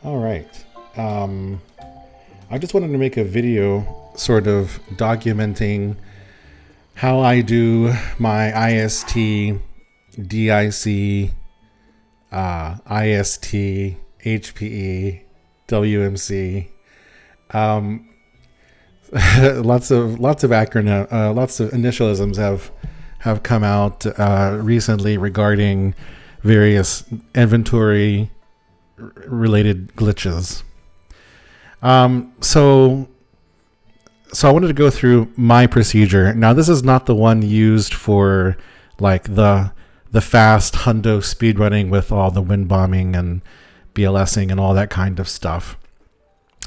All right. I just wanted to make a video sort of documenting how I do my IST, DIC, IST, HPE, WMC. Um, lots of acronym, lots of initialisms have come out recently regarding various inventory related glitches. So I wanted to go through my procedure. Now, this is not the one used for like the fast Hundo speedrunning with all the wind bombing and BLSing and all that kind of stuff.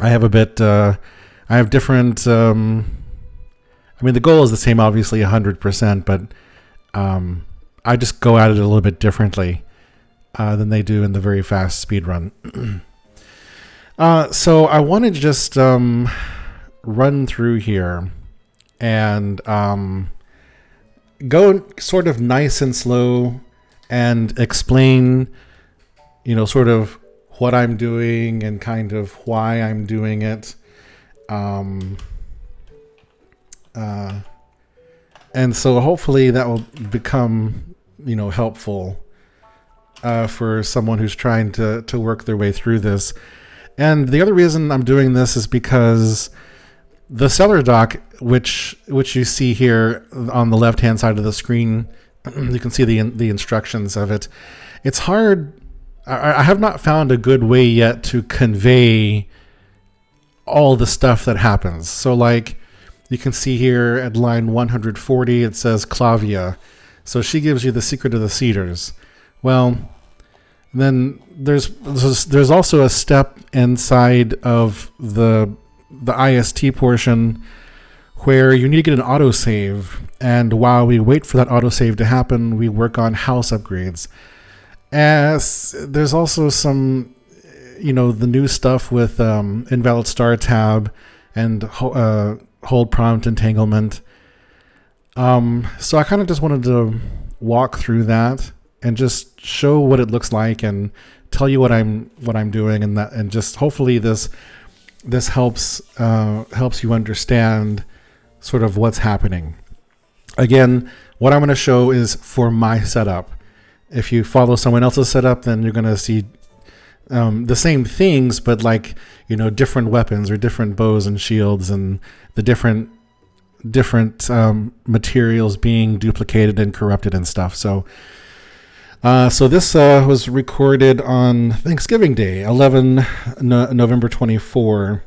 I have I have different. I mean, the goal is the same, obviously, 100%, but I just go at it a little bit differently than they do in the very fast speed run. So I want to just run through here and go sort of nice and slow and explain, sort of what I'm doing and kind of why I'm doing it. And so hopefully that will become, helpful for someone who's trying to work their way through this. And the other reason I'm doing this is because the seller doc, which you see here on the left-hand side of the screen, you can see the instructions of it. It's hard. I have not found a good way yet to convey all the stuff that happens. So like you can see here at line 140, it says Clavia. So she gives you the secret of the cedars. Well, then there's also a step inside of the IST portion where you need to get an autosave. And while we wait for that autosave to happen, we work on house upgrades. As there's also some, the new stuff with invalid star tab and hold prompt entanglement. So I kind of just wanted to walk through that and just show what it looks like and tell you what I'm doing, and just hopefully this helps you understand sort of what's happening. Again, what I'm going to show is for my setup. If you follow someone else's setup, then you're going to see the same things, but like, different weapons or different bows and shields and the different materials being duplicated and corrupted and stuff. So this was recorded on Thanksgiving Day, November 24,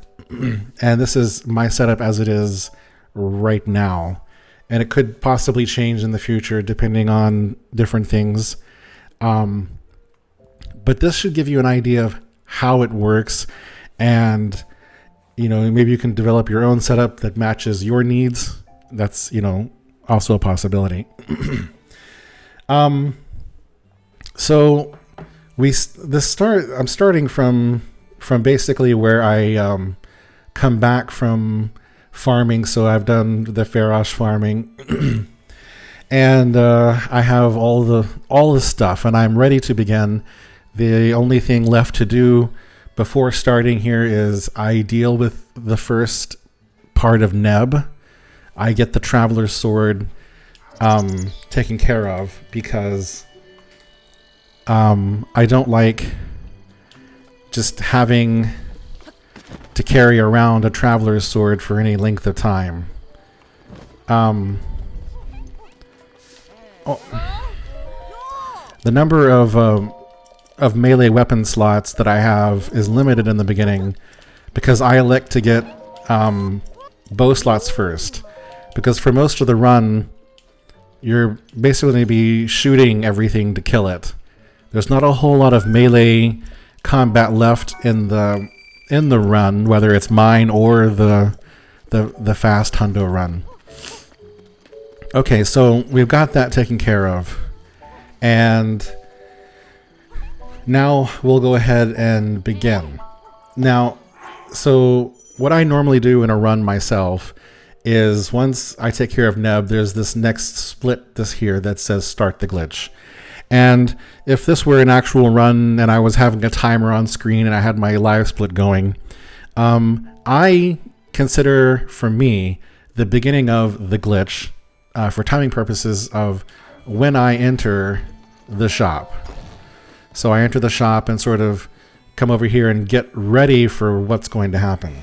and this is my setup as it is right now. And it could possibly change in the future depending on different things. But this should give you an idea of how it works, and maybe you can develop your own setup that matches your needs. That's also a possibility. So I'm starting from basically where I come back from farming. So I've done the Ferosh farming, and I have all the stuff, and I'm ready to begin. The only thing left to do before starting here is I deal with the first part of Neb. I get the Traveler's Sword taken care of because I don't like just having to carry around a Traveler's Sword for any length of time. The number of melee weapon slots that I have is limited in the beginning because I elect to get bow slots first, because for most of the run you're basically going to be shooting everything to kill it. There's not a whole lot of melee combat left in the run, whether it's mine or the fast Hundo run. Okay, so we've got that taken care of, and now we'll go ahead and begin. Now, so what I normally do in a run myself is once I take care of Neb, there's this next split here that says start the glitch. And if this were an actual run and I was having a timer on screen and I had my live split going, I consider, for me, the beginning of the glitch, for timing purposes, of when I enter the shop. So I enter the shop and sort of come over here and get ready for what's going to happen.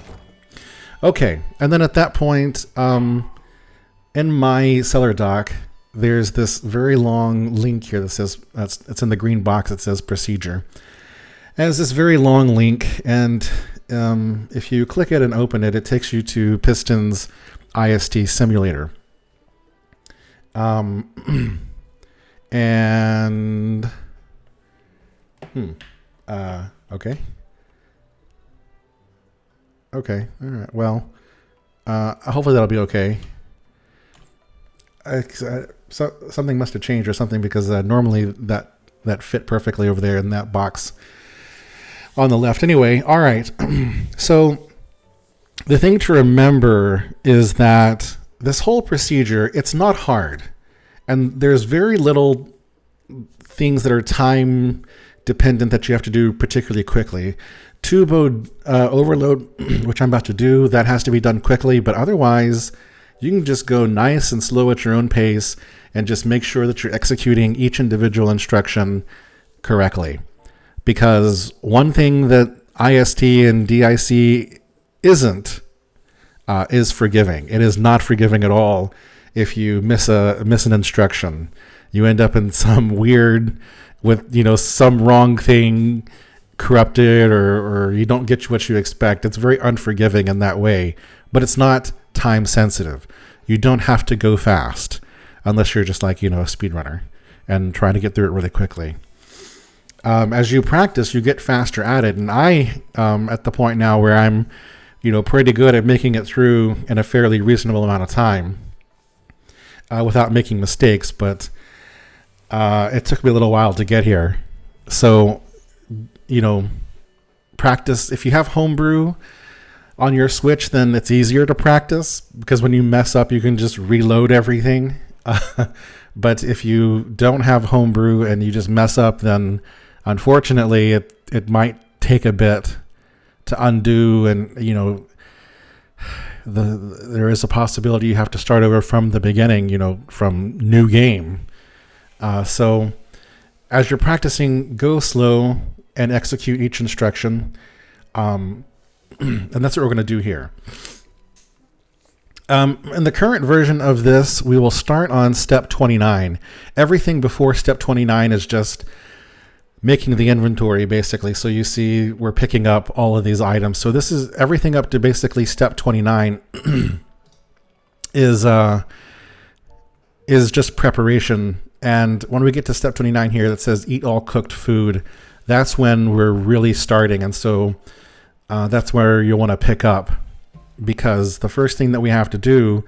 Okay, and then at that point, in my seller doc, there's this very long link here that says, it's in the green box that says procedure. And it's this very long link, and if you click it and open it, it takes you to Piston's IST simulator. And okay. Okay, all right. Well, hopefully that'll be okay. So something must have changed or something, because normally that fit perfectly over there in that box on the left. Anyway, all right. So the thing to remember is that this whole procedure, it's not hard. And there's very little things that are time dependent that you have to do particularly quickly. Turbo overload, which I'm about to do, that has to be done quickly, but otherwise you can just go nice and slow at your own pace and just make sure that you're executing each individual instruction correctly. Because one thing that IST and DIC isn't is forgiving. It is not forgiving at all if you miss an instruction. You end up in some weird, with some wrong thing corrupted, or you don't get what you expect. It's very unforgiving in that way, but it's not time sensitive. You don't have to go fast unless you're just like, a speedrunner and trying to get through it really quickly. As you practice, you get faster at it. And I, at the point now where I'm, pretty good at making it through in a fairly reasonable amount of time without making mistakes, but it took me a little while to get here. So, practice. If you have homebrew on your Switch, then it's easier to practice, because when you mess up, you can just reload everything. But if you don't have homebrew and you just mess up, then unfortunately it might take a bit to undo, and there is a possibility you have to start over from the beginning, from new game. So as you're practicing, go slow and execute each instruction. And that's what we're going to do here. In the current version of this, we will start on step 29. Everything before step 29 is just making the inventory, basically. So you see we're picking up all of these items. So this is everything up to basically step 29 is just preparation. And when we get to step 29 here that says eat all cooked food, that's when we're really starting. And so that's where you'll want to pick up, because the first thing that we have to do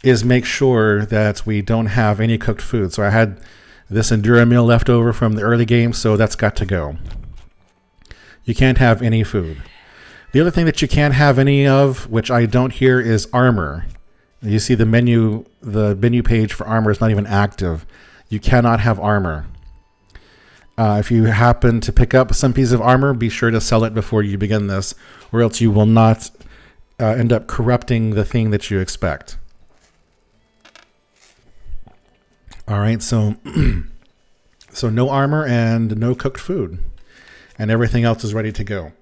is make sure that we don't have any cooked food. So I had this Endura meal left over from the early game, so that's got to go. You can't have any food. The other thing that you can't have any of, which I don't here, is armor. You see the menu page for armor is not even active. You cannot have armor. If you happen to pick up some piece of armor, be sure to sell it before you begin this, or else you will not end up corrupting the thing that you expect. All right, so no armor and no cooked food, and everything else is ready to go.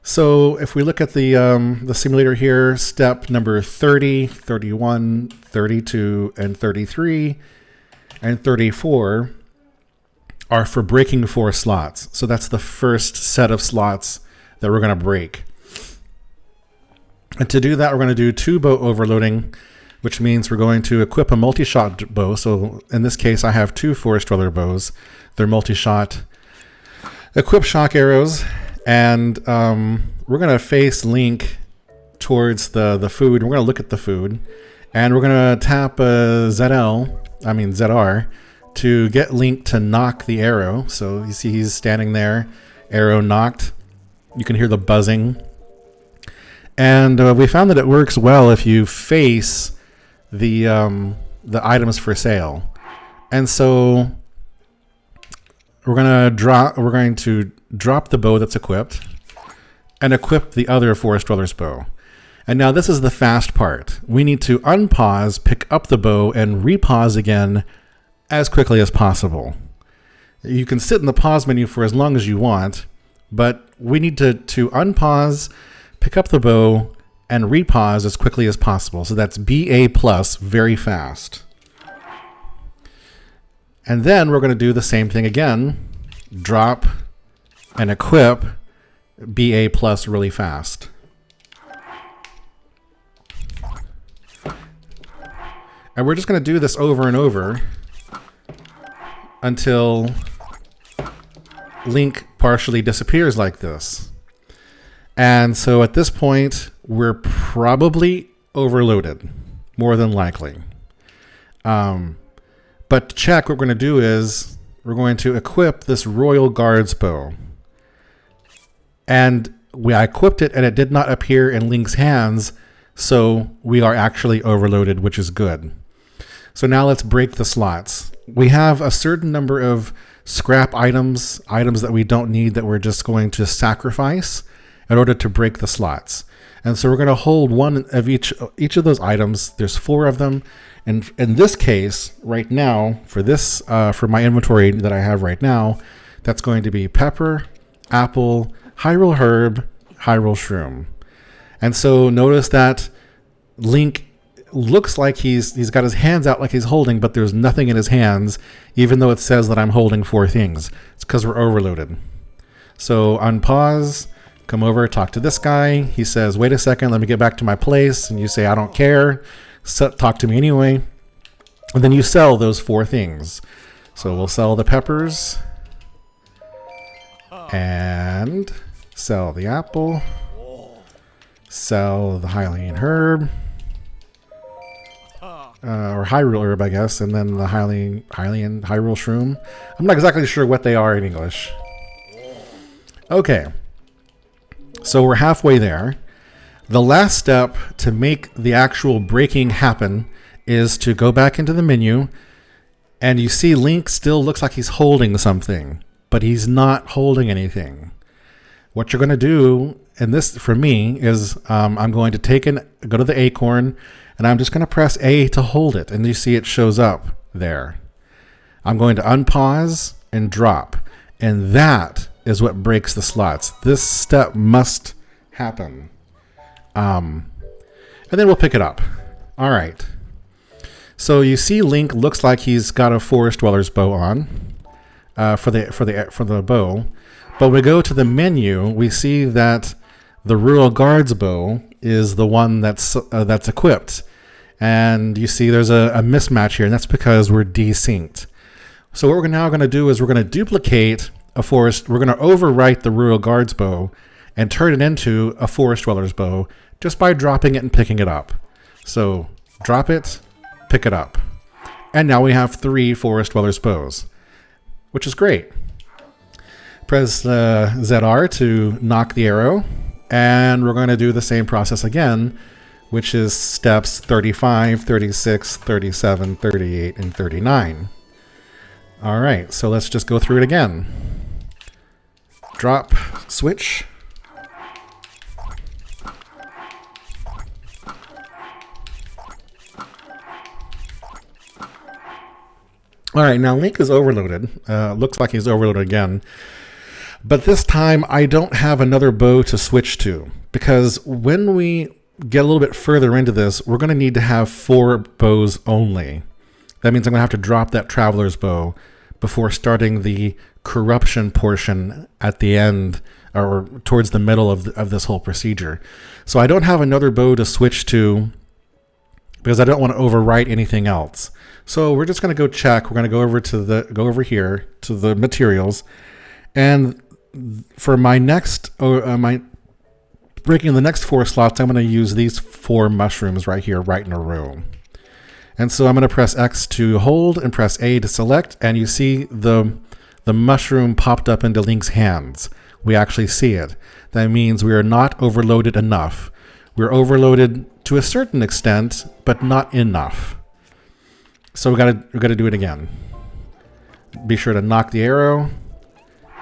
So if we look at the simulator here, step number 30, 31, 32, and 33, and 34 are for breaking 4 slots. So that's the first set of slots that we're going to break. And to do that, we're going to do 2 bow overloading, which means we're going to equip a multi-shot bow. So in this case, I have 2 Forest Dweller bows. They're multi-shot. Equip shock arrows, and we're going to face Link towards the food. We're going to look at the food, and we're going to tap ZR, to get Link to knock the arrow. So you see he's standing there, arrow knocked. You can hear the buzzing. And we found that it works well if you face the items for sale. And so we're going to drop the bow that's equipped and equip the other Forest Dweller's bow. And now this is the fast part. We need to unpause, pick up the bow, and repause again as quickly as possible. You can sit in the pause menu for as long as you want, but we need to unpause, pick up the bow, and repause as quickly as possible. So that's BA plus, very fast. And then we're going to do the same thing again. Drop and equip BA plus really fast. And we're just going to do this over and over until Link partially disappears like this. And so at this point, we're probably overloaded, more than likely. But to check, what we're going to do is we're going to equip this Royal Guard's bow. And I equipped it and it did not appear in Link's hands, so we are actually overloaded, which is good. So now let's break the slots. We have a certain number of scrap items that we don't need that we're just going to sacrifice in order to break the slots. And so we're going to hold one of each of those items. There's 4 of them. And in this case, right now, for my inventory that I have right now, that's going to be pepper, apple, Hyrule herb, Hyrule shroom. And so notice that Link looks like he's got his hands out like he's holding, but there's nothing in his hands, even though it says that I'm holding 4 things. It's because we're overloaded. So unpause, come over, talk to this guy. He says, wait a second, let me get back to my place. And you say, I don't care. Talk to me anyway. And then you sell those 4 things. So we'll sell the peppers and sell the apple, sell the Hylian herb, or Hyrule herb, I guess, and then the Hyrule shroom. I'm not exactly sure what they are in English. Okay, so we're halfway there. The last step to make the actual breaking happen is to go back into the menu, and you see Link still looks like he's holding something, but he's not holding anything. What you're going to do, and this for me, is I'm going to go to the acorn, and I'm just going to press A to hold it, and you see it shows up there. I'm going to unpause and drop, and that is what breaks the slots. This step must happen. And then we'll pick it up. All right. So you see Link looks like he's got a Forest Dweller's bow on for the bow. But when we go to the menu, we see that the Royal Guard's bow is the one that's equipped. And you see there's a mismatch here, and that's because we're desynced. So what we're now going to do is we're going to duplicate we're going to overwrite the Royal Guard's bow and turn it into a Forest Dweller's bow just by dropping it and picking it up. So drop it, pick it up. And now we have 3 Forest Dweller's bows, which is great. Press ZR to knock the arrow, and we're going to do the same process again, which is steps 35, 36, 37, 38, and 39. All right, so let's just go through it again. Drop, switch. All right, now Link is overloaded. Looks like he's overloaded again. But this time, I don't have another bow to switch to, because when we get a little bit further into this, we're going to need to have 4 bows only. That means I'm going to have to drop that Traveler's bow before starting the corruption portion at the end, or towards the middle of this whole procedure. So I don't have another bow to switch to because I don't want to overwrite anything else. So we're just going to go check. We're going to go over here to the materials, and for my next breaking the next 4 slots, I'm going to use these 4 mushrooms right here, right in a row. And so I'm going to press X to hold and press A to select, and you see the mushroom popped up into Link's hands. We actually see it. That means we are not overloaded enough. We're overloaded to a certain extent, but not enough. So we got to do it again. Be sure to knock the arrow,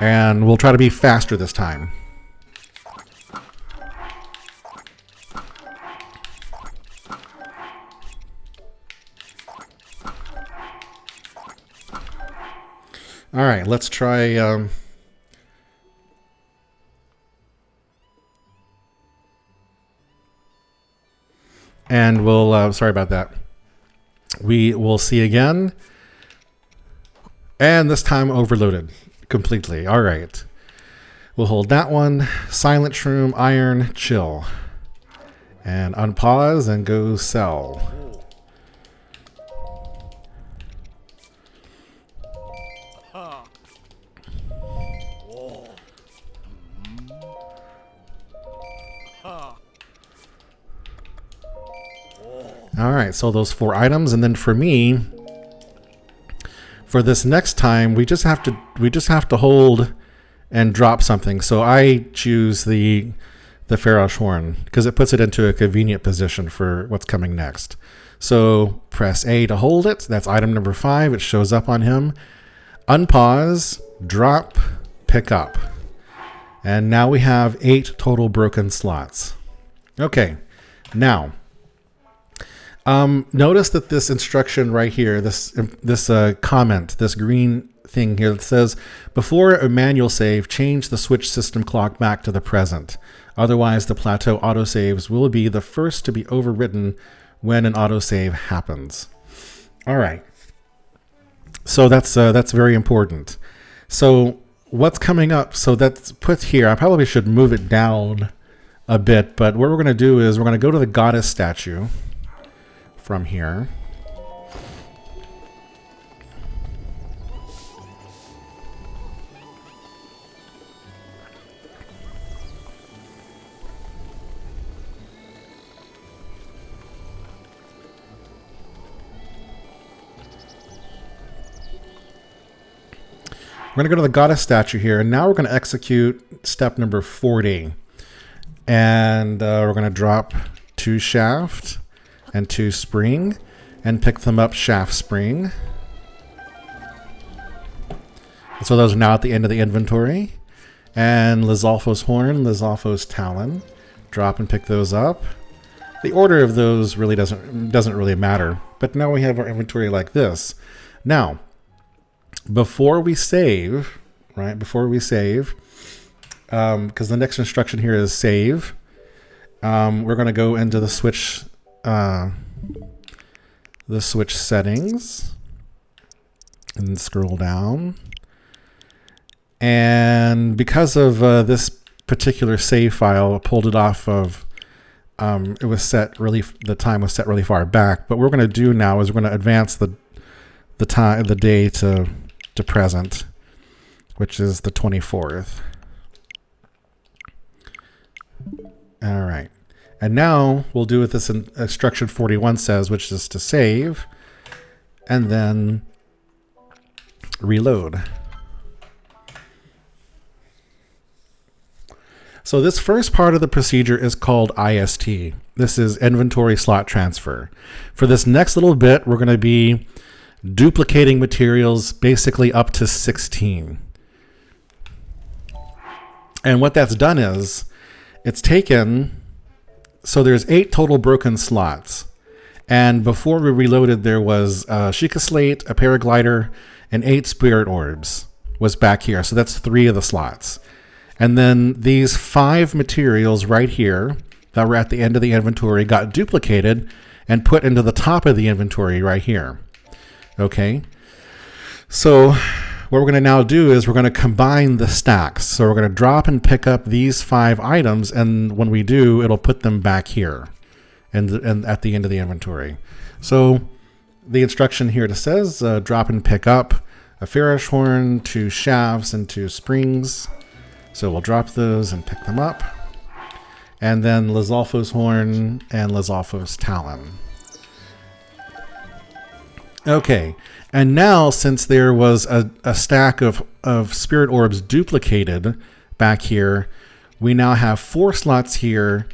and we'll try to be faster this time. All right, let's try. And we'll, sorry about that. We will see again. And this time overloaded completely. All right. We'll hold that one. Silent shroom, iron, chill. And unpause and go sell. All right, so those 4 items, and then for me, for this next time, we just have to hold and drop something. So I choose the Pharaoh's horn because it puts it into a convenient position for what's coming next. So press A to hold it. That's item number 5. It shows up on him. Unpause, drop, pick up, and now we have 8 total broken slots. Okay, now. Notice that this instruction right here, this comment, this green thing here that says, before a manual save, change the switch system clock back to the present. Otherwise, the plateau autosaves will be the first to be overwritten when an autosave happens. All right. So that's very important. So what's coming up? So that's put here. I probably should move it down a bit, but what we're going to do is we're going to go to the goddess statue. From here. We're going to go to the goddess statue here, and now we're going to execute step number 40. And we're going to drop 2 shaft and 2 spring, and pick them up shaft spring. And so those are now at the end of the inventory. And Lizalfo's horn, Lizalfo's talon. Drop and pick those up. The order of those really doesn't really matter. But now we have our inventory like this. Now, before we save, right? Before we save, because the next instruction here is save. We're going to go into the switch settings and scroll down, and because of this particular save file, I pulled it off of it was set really, the time was set really far back, but what we're going to do now is we're going to advance the day to present, which is the 24th. All right. And now we'll do what this instruction 41 says, which is to save and then reload. So this first part of the procedure is called IST. This is inventory slot transfer. For this next little bit, we're going to be duplicating materials basically up to 16. And what that's done is it's taken... So there's 8 total broken slots. And before we reloaded, there was a Sheikah Slate, a Paraglider, and 8 Spirit Orbs was back here. So that's 3 of the slots. And then these 5 materials right here that were at the end of the inventory got duplicated and put into the top of the inventory right here. Okay. So what we're going to now do is we're going to combine the stacks. So we're going to drop and pick up these 5 items, and when we do, it'll put them back here and at the end of the inventory. So the instruction here that says drop and pick up a Pharaoh's horn, 2 shafts, and 2 springs. So we'll drop those and pick them up. And then Lizalfo's horn and Lizalfo's talon. Okay. And now, since there was a stack of Spirit Orbs duplicated back here, we now have 4 slots here,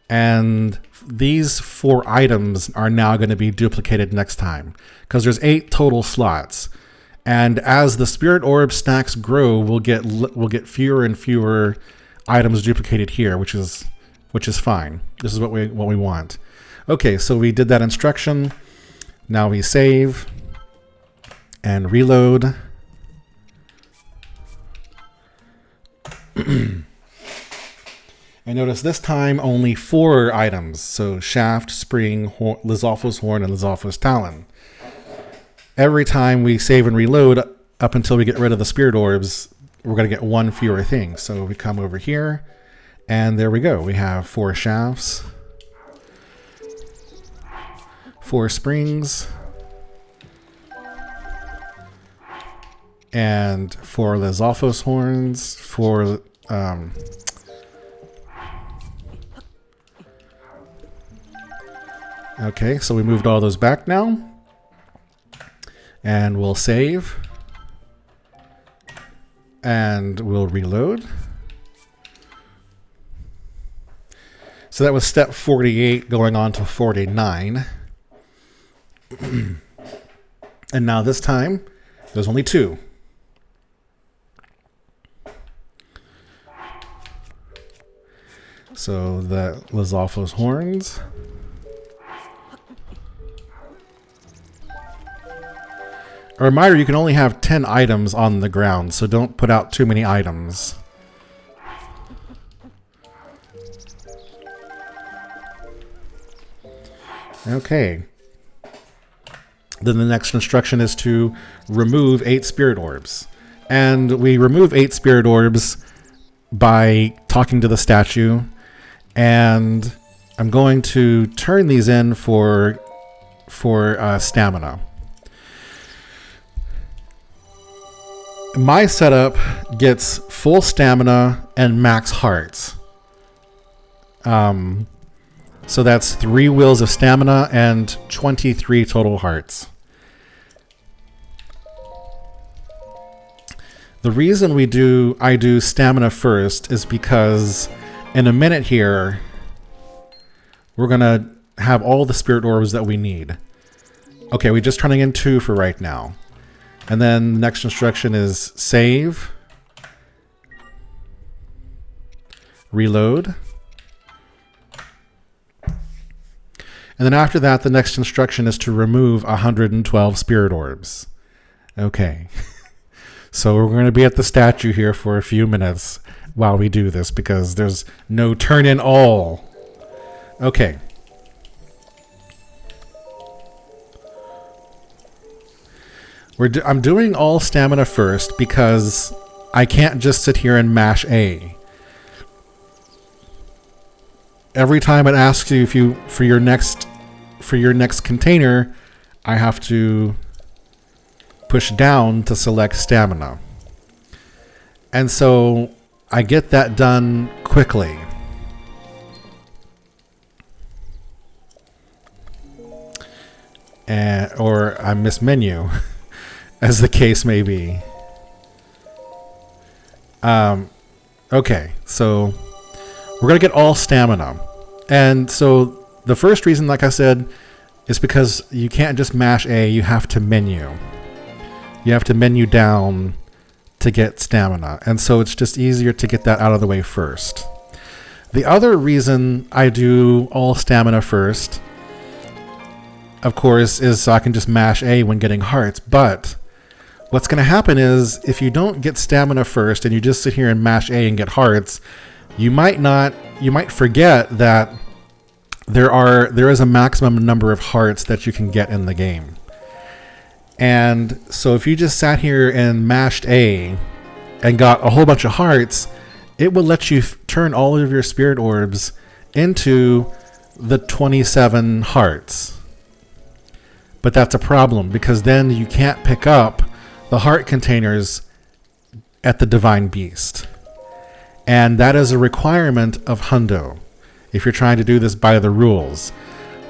and these 4 items are now going to be duplicated next time, because there's 8 total slots. And as the spirit orb stacks grow, we'll get fewer and fewer items duplicated here, which is fine. This is what we want. Okay, so we did that instruction. Now we save and reload. And notice this time only 4 items. So shaft, spring, Lizalfo's horn, and Lizalfo's talon. Every time we save and reload up until we get rid of the spirit orbs, we're going to get 1 fewer thing. So we come over here, and there we go. We have 4 shafts, 4 springs, and 4 Lizalfo's horns, 4 okay, so we moved all those back now. And we'll save. And we'll reload. So that was step 48 going on to 49. And now this time, there's only 2. So the Lizalfo's horns. A reminder, you can only have 10 items on the ground, so don't put out too many items. Okay. Then the next instruction is to remove 8 spirit orbs. And we remove 8 spirit orbs by talking to the statue. And I'm going to turn these in for stamina. My setup gets full stamina and max hearts. So that's 3 wheels of stamina and 23 total hearts. The reason I do stamina first is because in a minute here, we're going to have all the spirit orbs that we need. Okay, we're just turning in 2 for right now. And then the next instruction is save, reload. And then after that, the next instruction is to remove 112 spirit orbs. Okay. So we're going to be at the statue here for a few minutes while we do this because there's no turn in all. Okay. I'm doing all stamina first because I can't just sit here and mash A. Every time it asks you for your next container, I have to push down to select stamina. And so I get that done quickly. Or I miss menu. As the case may be. Okay, so we're going to get all stamina. And so the first reason, like I said, is because you can't just mash A, you have to menu. You have to menu down to get stamina. And so it's just easier to get that out of the way first. The other reason I do all stamina first, of course, is so I can just mash A when getting hearts, but what's going to happen is if you don't get stamina first and you just sit here and mash A and get hearts, you might forget that there is a maximum number of hearts that you can get in the game. And so if you just sat here and mashed A and got a whole bunch of hearts, it will let you turn all of your spirit orbs into the 27 hearts. But that's a problem because then you can't pick up the heart containers at the Divine Beast. And that is a requirement of Hundo if you're trying to do this by the rules.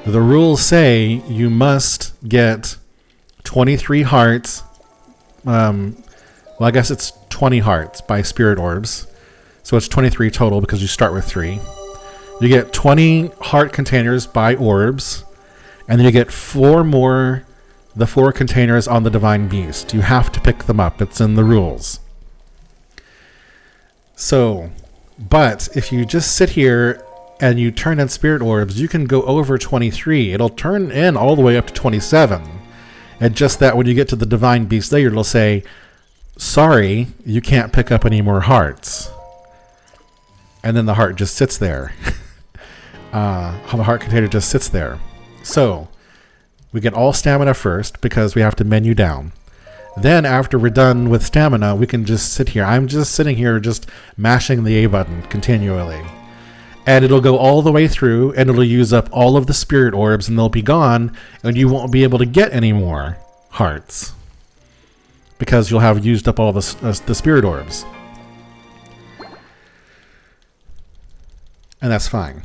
The rules say you must get 23 hearts. Well, I guess it's 20 hearts by spirit orbs. So it's 23 total because you start with 3. You get 20 heart containers by orbs. And then you get 4 more the 4 containers on the Divine Beast. You have to pick them up. It's in the rules. So, but if you just sit here and you turn in spirit orbs, you can go over 23. It'll turn in all the way up to 27. And just that when you get to the Divine Beast later, it'll say, sorry, you can't pick up any more hearts. And then the heart just sits there. The heart container just sits there. So, we get all stamina first because we have to menu down. Then after we're done with stamina, we can just sit here. I'm just sitting here just mashing the A button continually. And it'll go all the way through, and it'll use up all of the spirit orbs, and they'll be gone, and you won't be able to get any more hearts. Because you'll have used up all the spirit orbs. And that's fine.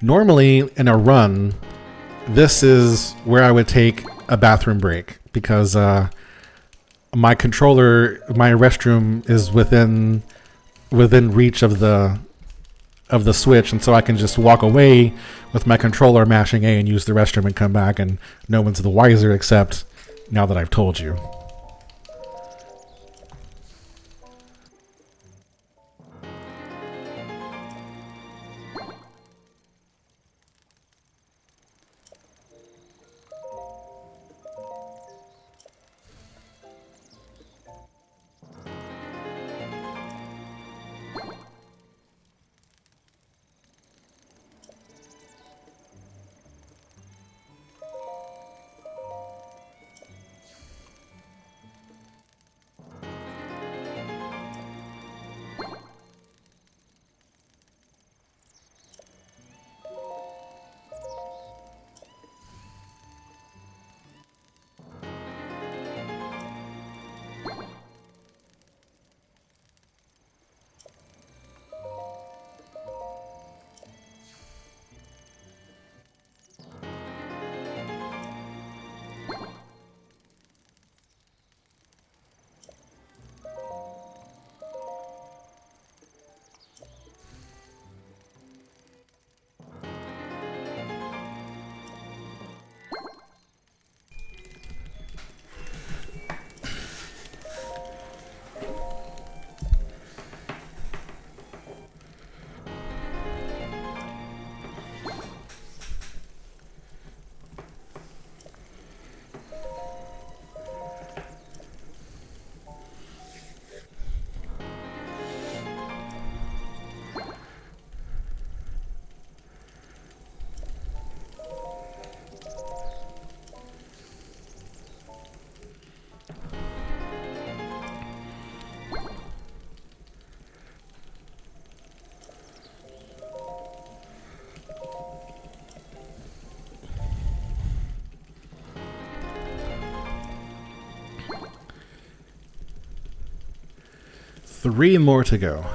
Normally, in a run, this is where I would take a bathroom break because my controller, my restroom is within reach of the switch, and so I can just walk away with my controller mashing A and use the restroom and come back, and no one's the wiser except now that I've told you. Three more to go.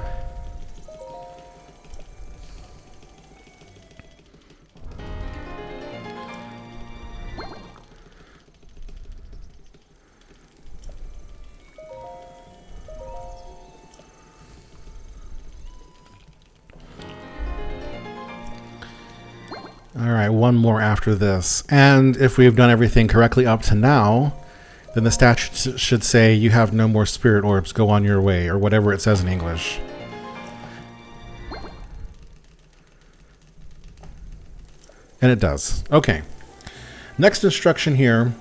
All right, one more after this. And if we've done everything correctly up to now, then the statute should say you have no more spirit orbs, go on your way, or whatever it says in English. And it does. Okay. Next instruction here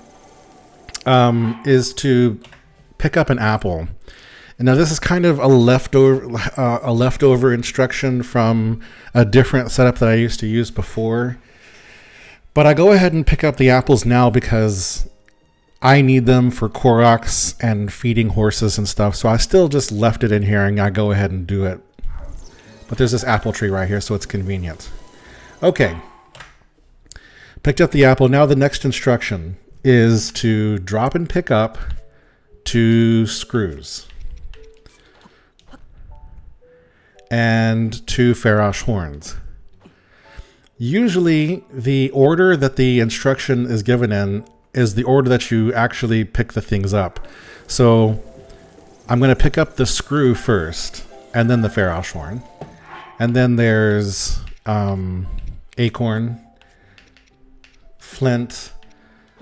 is to pick up an apple. And now this is kind of a leftover instruction from a different setup that I used to use before. But I go ahead and pick up the apples now because I need them for Koroks and feeding horses and stuff, so I still just left it in here and I go ahead and do it. But there's this apple tree right here, so it's convenient. Okay. Picked up the apple. Now the next instruction is to drop and pick up 2 screws. And 2 Farash horns. Usually the order that the instruction is given in is the order that you actually pick the things up. So I'm going to pick up the screw first, and then the Farash horn. And then there's acorn, flint,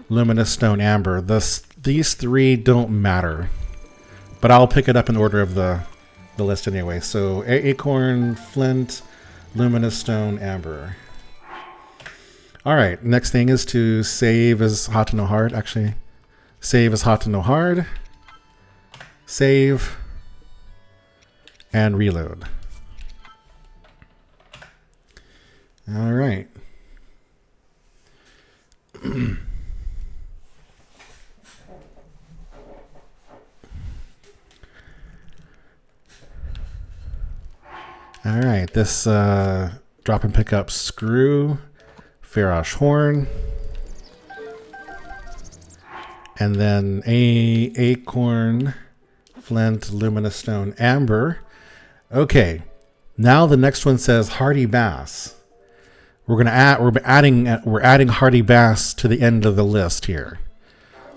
luminous stone, amber. These three don't matter, but I'll pick it up in order of the list anyway. So acorn, flint, luminous stone, amber. All right, next thing is to save as hot to no hard. Actually, save as hot to no hard. Save and reload. All right. All right, this drop and pick up screw, ferrosh horn, and then acorn, flint, luminous stone, amber. Okay, now the next one says hardy bass. We're adding hardy bass to the end of the list here.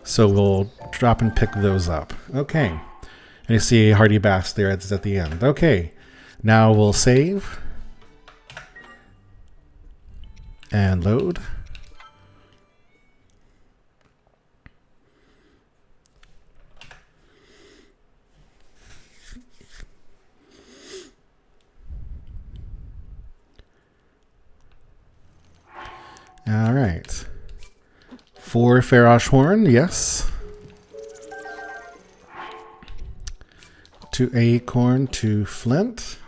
So we'll drop and pick those up. Okay, and you see hardy bass there at the end. Okay, now we'll save and load. All right. 4 ferrosh horn, yes. 2 acorn, 2 flint.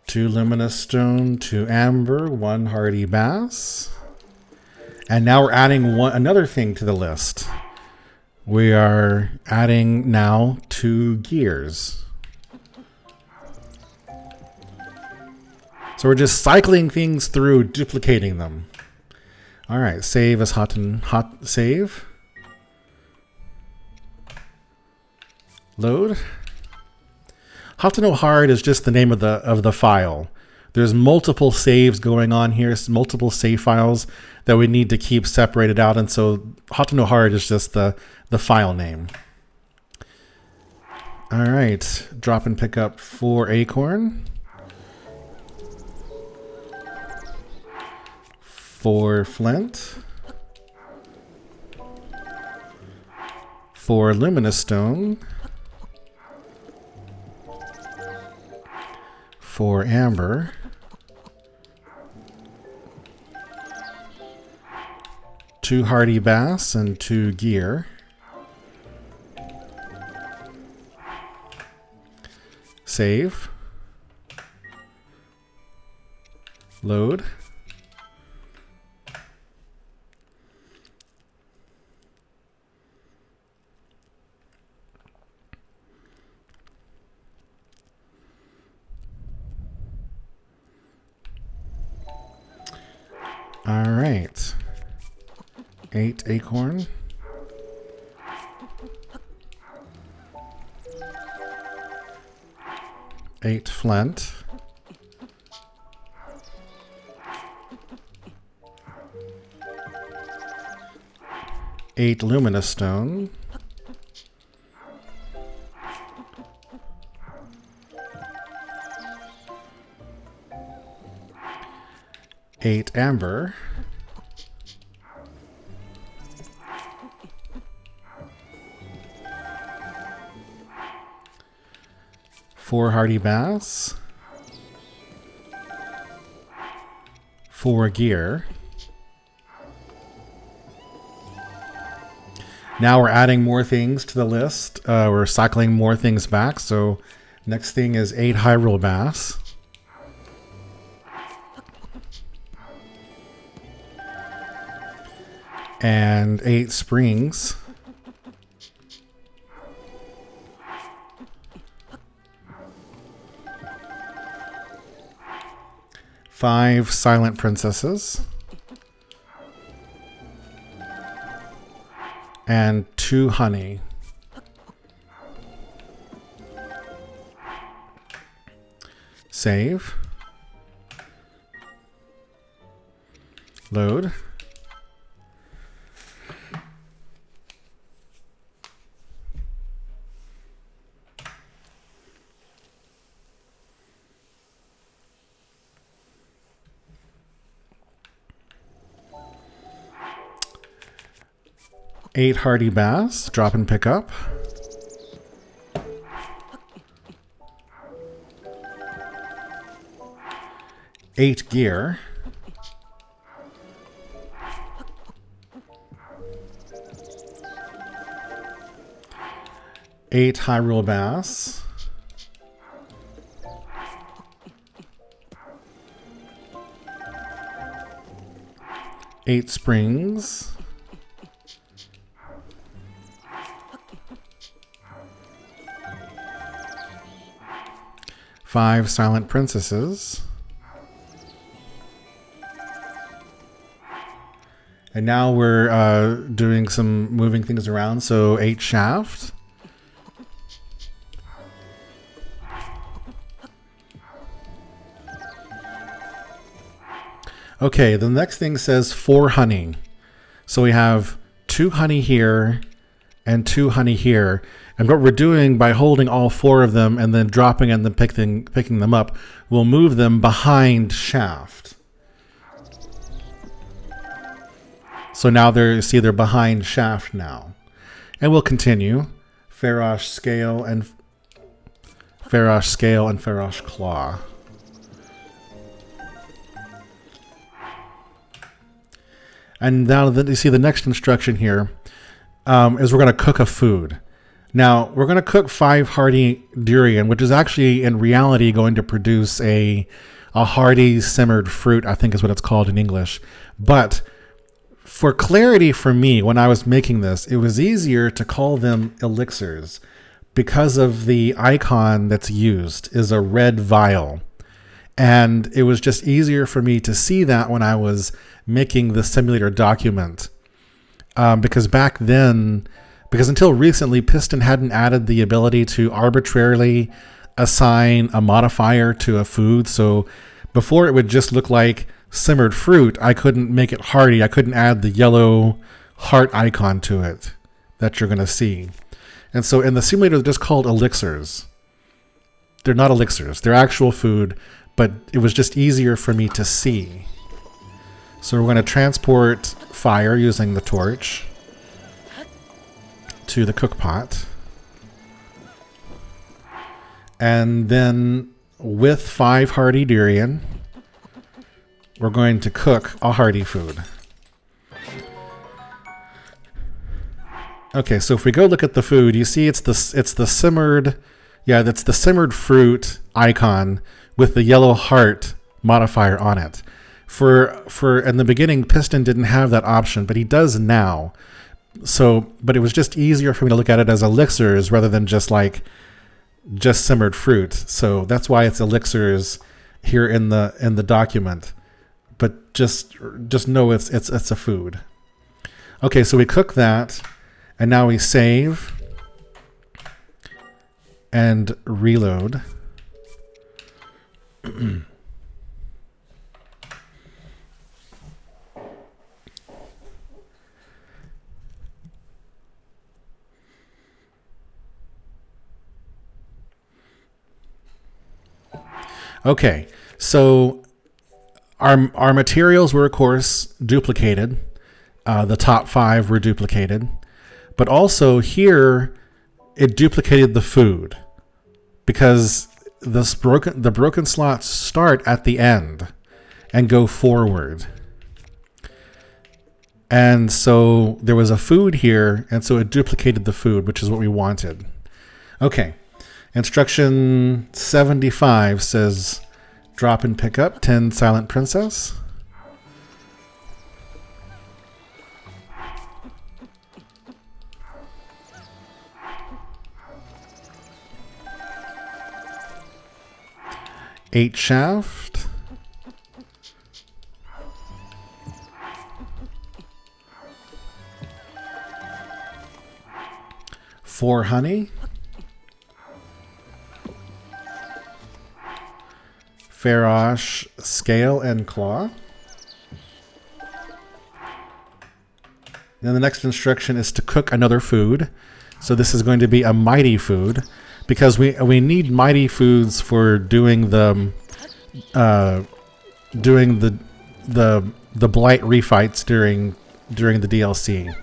2 luminous stone, 2 amber, 1 hardy bass. And now we're adding another thing to the list. We are adding now 2 gears. So we're just cycling things through, duplicating them. All right, save as hot save. Load. Hot to no hard is just the name of the file. There's multiple saves going on here, multiple save files that we need to keep separated out, and so hot to no hard is just the file name. All right, drop and pick up 4 acorn. 4 flint, 4 luminous stone, 4 amber, 2 hardy bass, and 2 gear. Save. Load. All right, 8 acorn, 8 flint, 8 luminous stone, 8 amber, 4 hardy bass, 4 gear. Now we're adding more things to the list. We're cycling more things back. So next thing is 8 hyrule bass. And 8 springs. 5 silent princesses. And 2 honey. Save. Load. 8 hardy bass, drop and pick up. 8 gear. 8 Hyrule bass. 8 springs. 5 silent princesses. And now we're doing some moving things around, so 8 shaft. Okay, the next thing says 4 honey. So we have 2 honey here and 2 honey here. And what we're doing by holding all 4 of them and then dropping and then picking them up, we'll move them behind shaft. So now they're behind shaft now. And we'll continue. Farosh scale and Farosh claw. And now that you see the next instruction here is we're going to cook a food. Now we're going to cook 5 hardy durian, which is actually in reality going to produce a hardy simmered fruit, I think is what it's called in English. But for clarity for me, when I was making this, it was easier to call them elixirs because of the icon that's used is a red vial. And it was just easier for me to see that when I was making the simulator document. Because back then, because until recently, Piston hadn't added the ability to arbitrarily assign a modifier to a food. So before it would just look like simmered fruit, I couldn't make it hardy. I couldn't add the yellow heart icon to it that you're going to see. And so in the simulator, they're just called elixirs. They're not elixirs. They're actual food, but it was just easier for me to see. So we're going to transport fire using the torch to the cook pot. And then with 5 hardy durian, we're going to cook a hardy food. Okay, so if we go look at the food, you see it's the simmered, that's the simmered fruit icon with the yellow heart modifier on it. For in the beginning, Piston didn't have that option, but he does now. So, but it was just easier for me to look at it as elixirs rather than just simmered fruit. So that's why it's elixirs here in the document. But just know it's a food. Okay, so we cook that, and now we save and reload. Okay, so our materials were, of course, duplicated. The top 5 were duplicated. But also here, it duplicated the food. Because the broken slots start at the end and go forward. And so there was a food here, and so it duplicated the food, which is what we wanted. Okay. Instruction 75 says drop and pick up 10 silent princess. Eight shaft. 4 honey. Farosh scale and claw. Then the next instruction is to cook another food. So this is going to be a mighty food, because we need mighty foods for doing the blight refights during the DLC.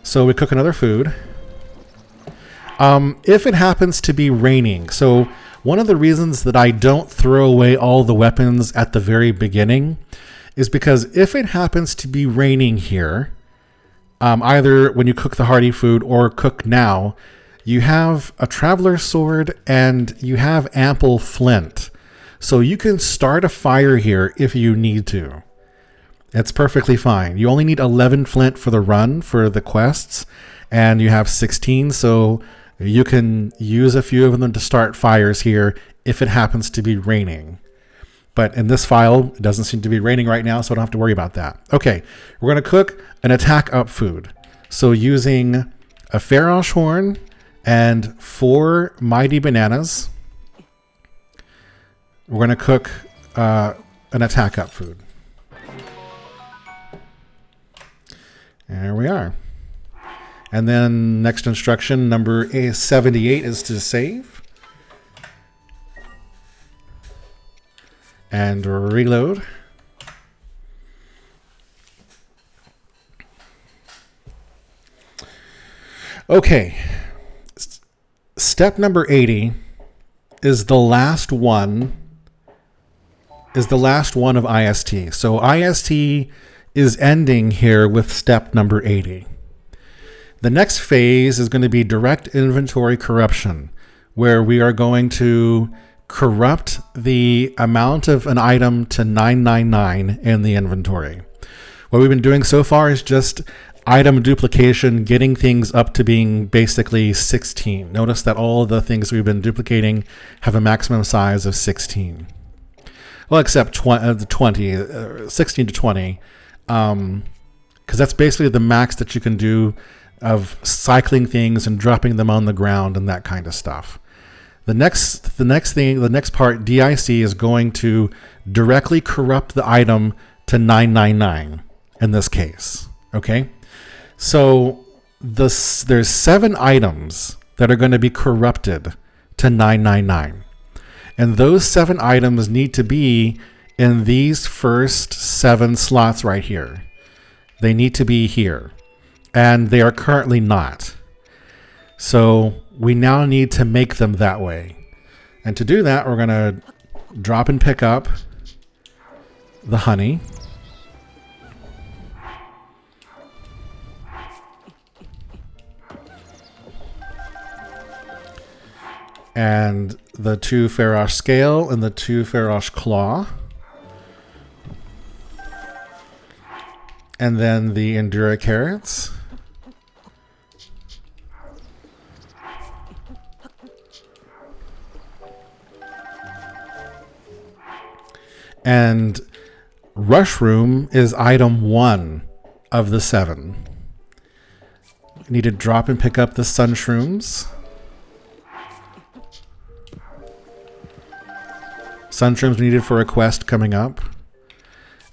So we cook another food. If it happens to be raining, so one of the reasons that I don't throw away all the weapons at the very beginning is because if it happens to be raining here, either when you cook the hearty food or cook now, you have a traveler's sword and you have ample flint. So you can start a fire here if you need to. It's perfectly fine. You only need 11 flint for the run for the quests, and you have 16, so you can use a few of them to start fires here if it happens to be raining. But in this file, it doesn't seem to be raining right now, so I don't have to worry about that. Okay, we're going to cook an attack up food. So using a Ferosh horn and 4 mighty bananas, we're going to cook an attack up food. There we are. And then next instruction, number 78, is to save. And reload. Okay. Step number 80 is the last one. Is the last one of IST. So IST is ending here with step number 80. The next phase is going to be direct inventory corruption, where we are going to corrupt the amount of an item to 999 in the inventory. What we've been doing so far is just item duplication, getting things up to being basically 16. Notice that all of the things we've been duplicating have a maximum size of 16. Well, except 16 to 20. Because that's basically the max that you can do of cycling things and dropping them on the ground and that kind of stuff. The next part, DIC, is going to directly corrupt the item to 999 in this case. Okay, so there's 7 items that are going to be corrupted to 999, and those 7 items need to be in these first 7 slots right here. They need to be here, and they are currently not. So we now need to make them that way. And to do that, we're going to drop and pick up the honey. And the 2 Ferosh scale and the 2 Ferosh claw. And then the Endura carrots. And Rushroom is item 1 of the 7. You need to drop and pick up the Sun Shrooms. Sun Shrooms needed for a quest coming up.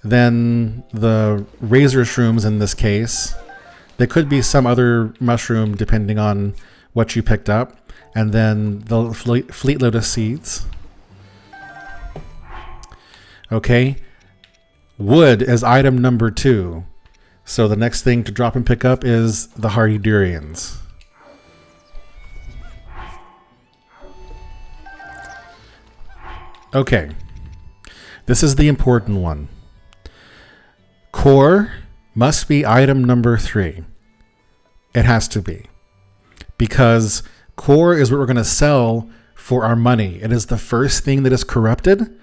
Then the Razor Shrooms in this case. There could be some other mushroom depending on what you picked up. And then the Fleet Lotus Seeds. Okay. Wood is item number 2. So the next thing to drop and pick up is the Hardy Durians. Okay. This is the important one. Core must be item number 3. It has to be. Because core is what we're going to sell for our money. It is the first thing that is corrupted.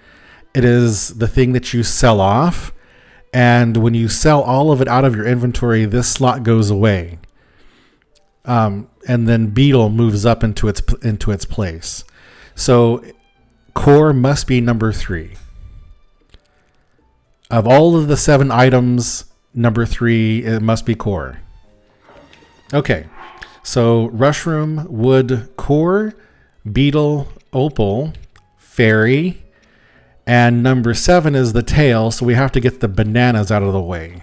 It is the thing that you sell off. And when you sell all of it out of your inventory, this slot goes away. And then Beetle moves up into its place. So core must be number 3. Of all of the 7 items, number 3, it must be core. Okay, so Rushroom, Wood, Core, Beetle, Opal, Fairy, and number 7 is the tail, so we have to get the bananas out of the way.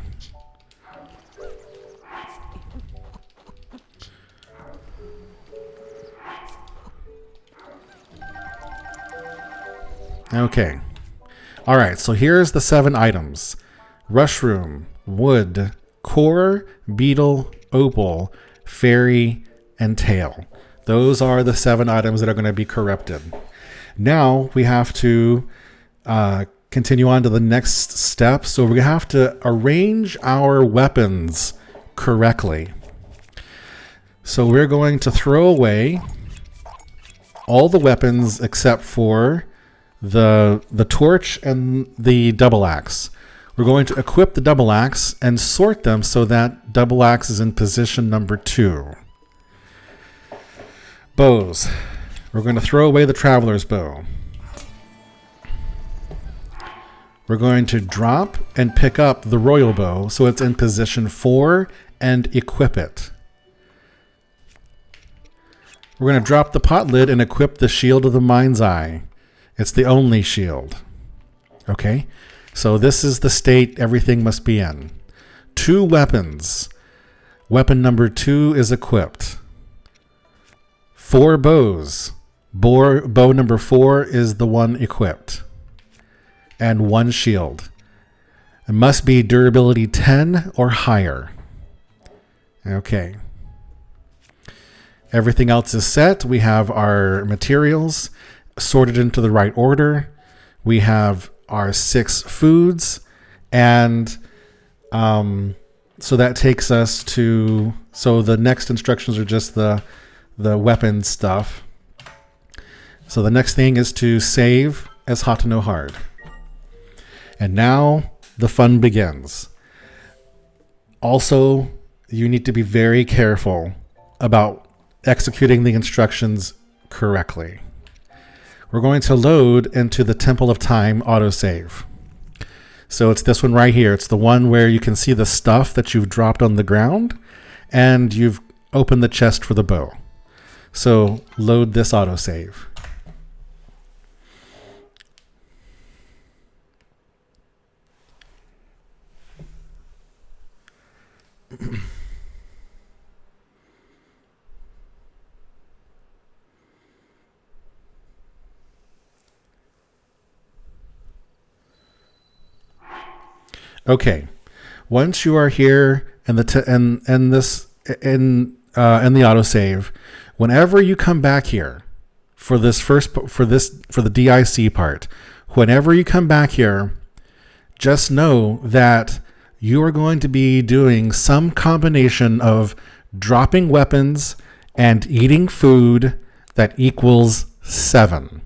Okay. All right, so here's the 7 items. Rushroom, Wood, Core, Beetle, opal, fairy, and tail. Those are the 7 items that are going to be corrupted. Now we have to continue on to the next step. So we have to arrange our weapons correctly. So we're going to throw away all the weapons except for the torch and the double axe. We're going to equip the double axe and sort them so that double axe is in position number 2. Bows. We're going to throw away the traveler's bow. We're going to drop and pick up the royal bow so it's in position 4 and equip it. We're going to drop the pot lid and equip the shield of the mind's eye. It's the only shield. Okay, so this is the state everything must be in. 2 weapons. Weapon number 2 is equipped. 4 bows. Bow number 4 is the one equipped. And 1 shield. It must be durability 10 or higher. Okay. Everything else is set. We have our materials sorted into the right order. We have our 6 foods. And so that takes us to... So the next instructions are just the weapon stuff. So the next thing is to save as Hundo hard. And now the fun begins. Also, you need to be very careful about executing the instructions correctly. We're going to load into the Temple of Time autosave. So it's this one right here. It's the one where you can see the stuff that you've dropped on the ground and you've opened the chest for the bow. So load this autosave. Okay, once you are here in the autosave, whenever you come back here for the DIC part, whenever you come back here, just know that you are going to be doing some combination of dropping weapons and eating food that equals 7.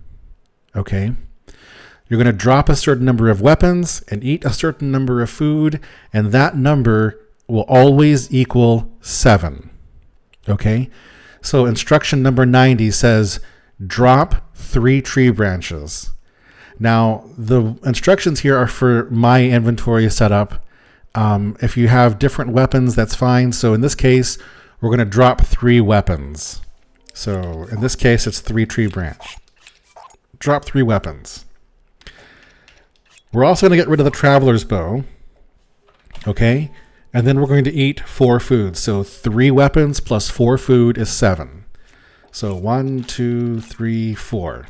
Okay? You're going to drop a certain number of weapons and eat a certain number of food, and that number will always equal 7. Okay? So instruction number 90 says drop 3 tree branches. Now, the instructions here are for my inventory setup. If you have different weapons, that's fine. So in this case, we're going to drop 3 weapons. So in this case, it's 3 tree branch. Drop 3 weapons. We're also going to get rid of the traveler's bow. Okay? And then we're going to eat 4 foods. So 3 weapons plus 4 food is 7. So 1, 2, 3, 4.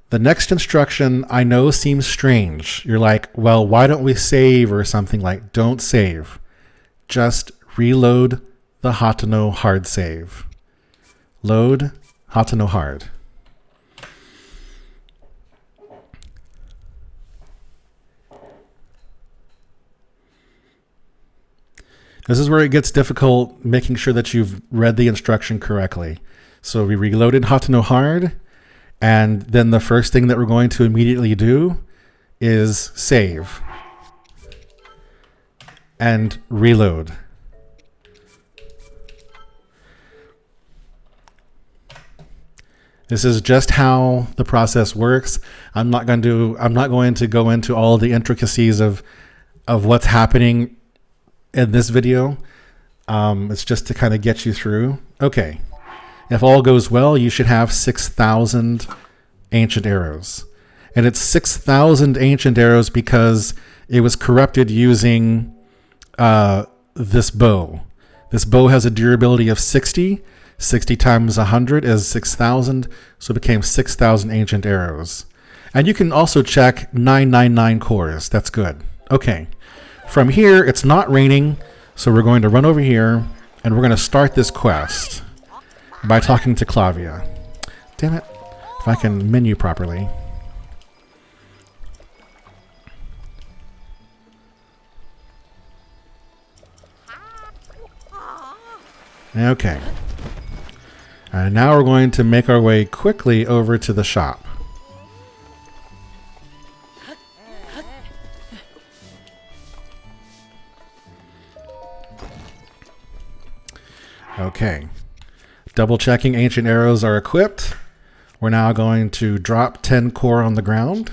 The next instruction I know seems strange. You're like, well, why don't we save or something? Like, don't save. Just reload the Hundo hard save. Load Hundo hard. This is where it gets difficult making sure that you've read the instruction correctly. So we reloaded Hundo hard. And then the first thing that we're going to immediately do is save and reload. This is just how the process works. I'm not going to go into all the intricacies of what's happening in this video. It's just to kind of get you through. Okay. If all goes well, you should have 6,000 ancient arrows. And it's 6,000 ancient arrows because it was corrupted using this bow. This bow has a durability of 60. 60 times 100 is 6,000. So it became 6,000 ancient arrows. And you can also check 999 cores. That's good. Okay. From here, it's not raining, so we're going to run over here, and we're going to start this quest by talking to Clavia. Damn it. If I can menu properly. Okay. And now we're going to make our way quickly over to the shop. Okay. Double checking ancient arrows are equipped. We're now going to drop 10 core on the ground.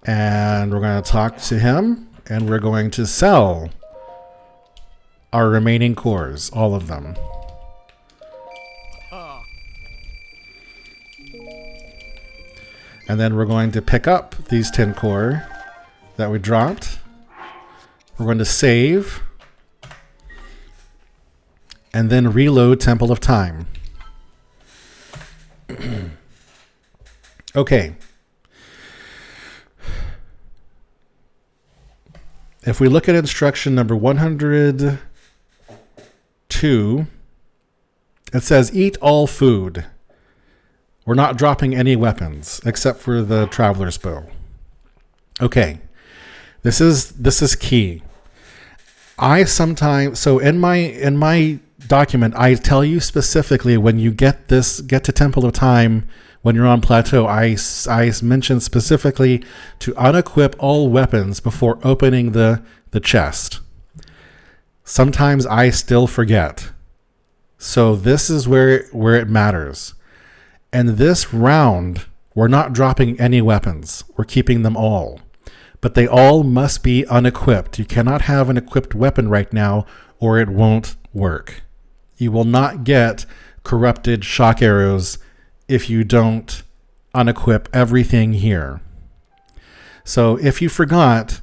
And we're going to talk to him, and we're going to sell our remaining cores, all of them. And then we're going to pick up these 10 core that we dropped. We're going to save and then reload Temple of Time. Okay. If we look at instruction number 102, it says eat all food. We're not dropping any weapons except for the traveler's bow. Okay. This is key. I sometimes, so in my document, I tell you specifically when you get to Temple of Time, when you're on plateau, I mention specifically to unequip all weapons before opening the chest. Sometimes I still forget. So this is where it matters. And this round, we're not dropping any weapons. We're keeping them all. But they all must be unequipped. You cannot have an equipped weapon right now or it won't work. You will not get corrupted shock arrows if you don't unequip everything here. So if you forgot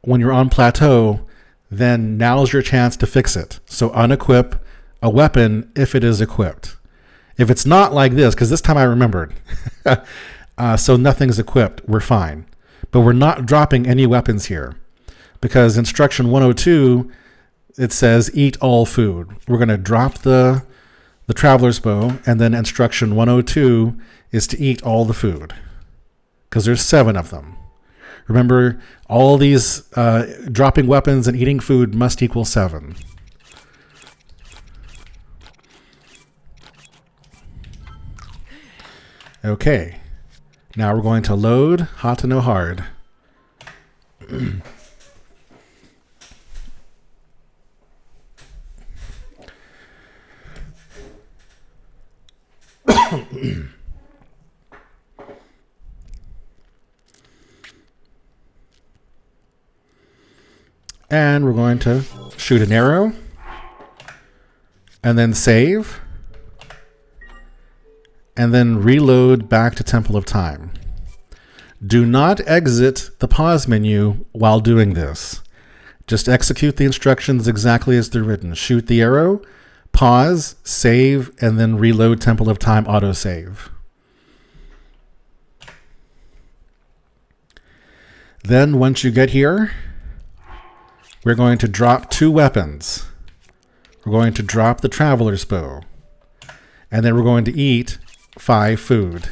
when you're on plateau, then now's your chance to fix it. So unequip a weapon if it is equipped. If it's not like this, because this time I remembered, so nothing's equipped, we're fine. But we're not dropping any weapons here because instruction 102, it says eat all food. We're going to drop the traveler's bow, and then instruction 102 is to eat all the food because there's 7 of them. Remember, all these dropping weapons and eating food must equal 7. Okay. Now we're going to load hot to no hard. And we're going to shoot an arrow and then save. And then reload back to Temple of Time. Do not exit the pause menu while doing this. Just execute the instructions exactly as they're written. Shoot the arrow, pause, save, and then reload Temple of Time autosave. Then once you get here, we're going to drop 2 weapons. We're going to drop the traveler's bow. And then we're going to eat 5 food.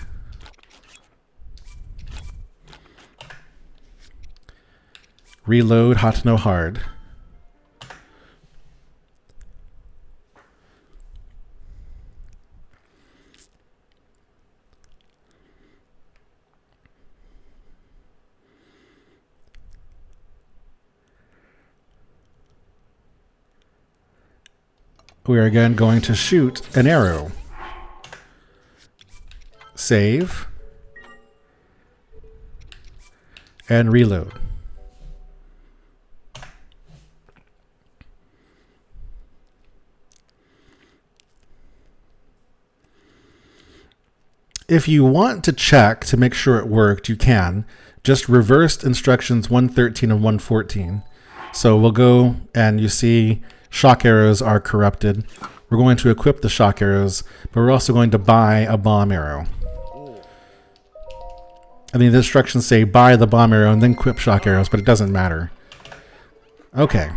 Reload hot to no hard. We are again going to shoot an arrow. Save. And reload. If you want to check to make sure it worked, you can. Just reverse instructions 113 and 114. So we'll go and you see shock arrows are corrupted. We're going to equip the shock arrows, but we're also going to buy a bomb arrow. I mean, the instructions say buy the bomb arrow and then equip shock arrows, but it doesn't matter. Okay.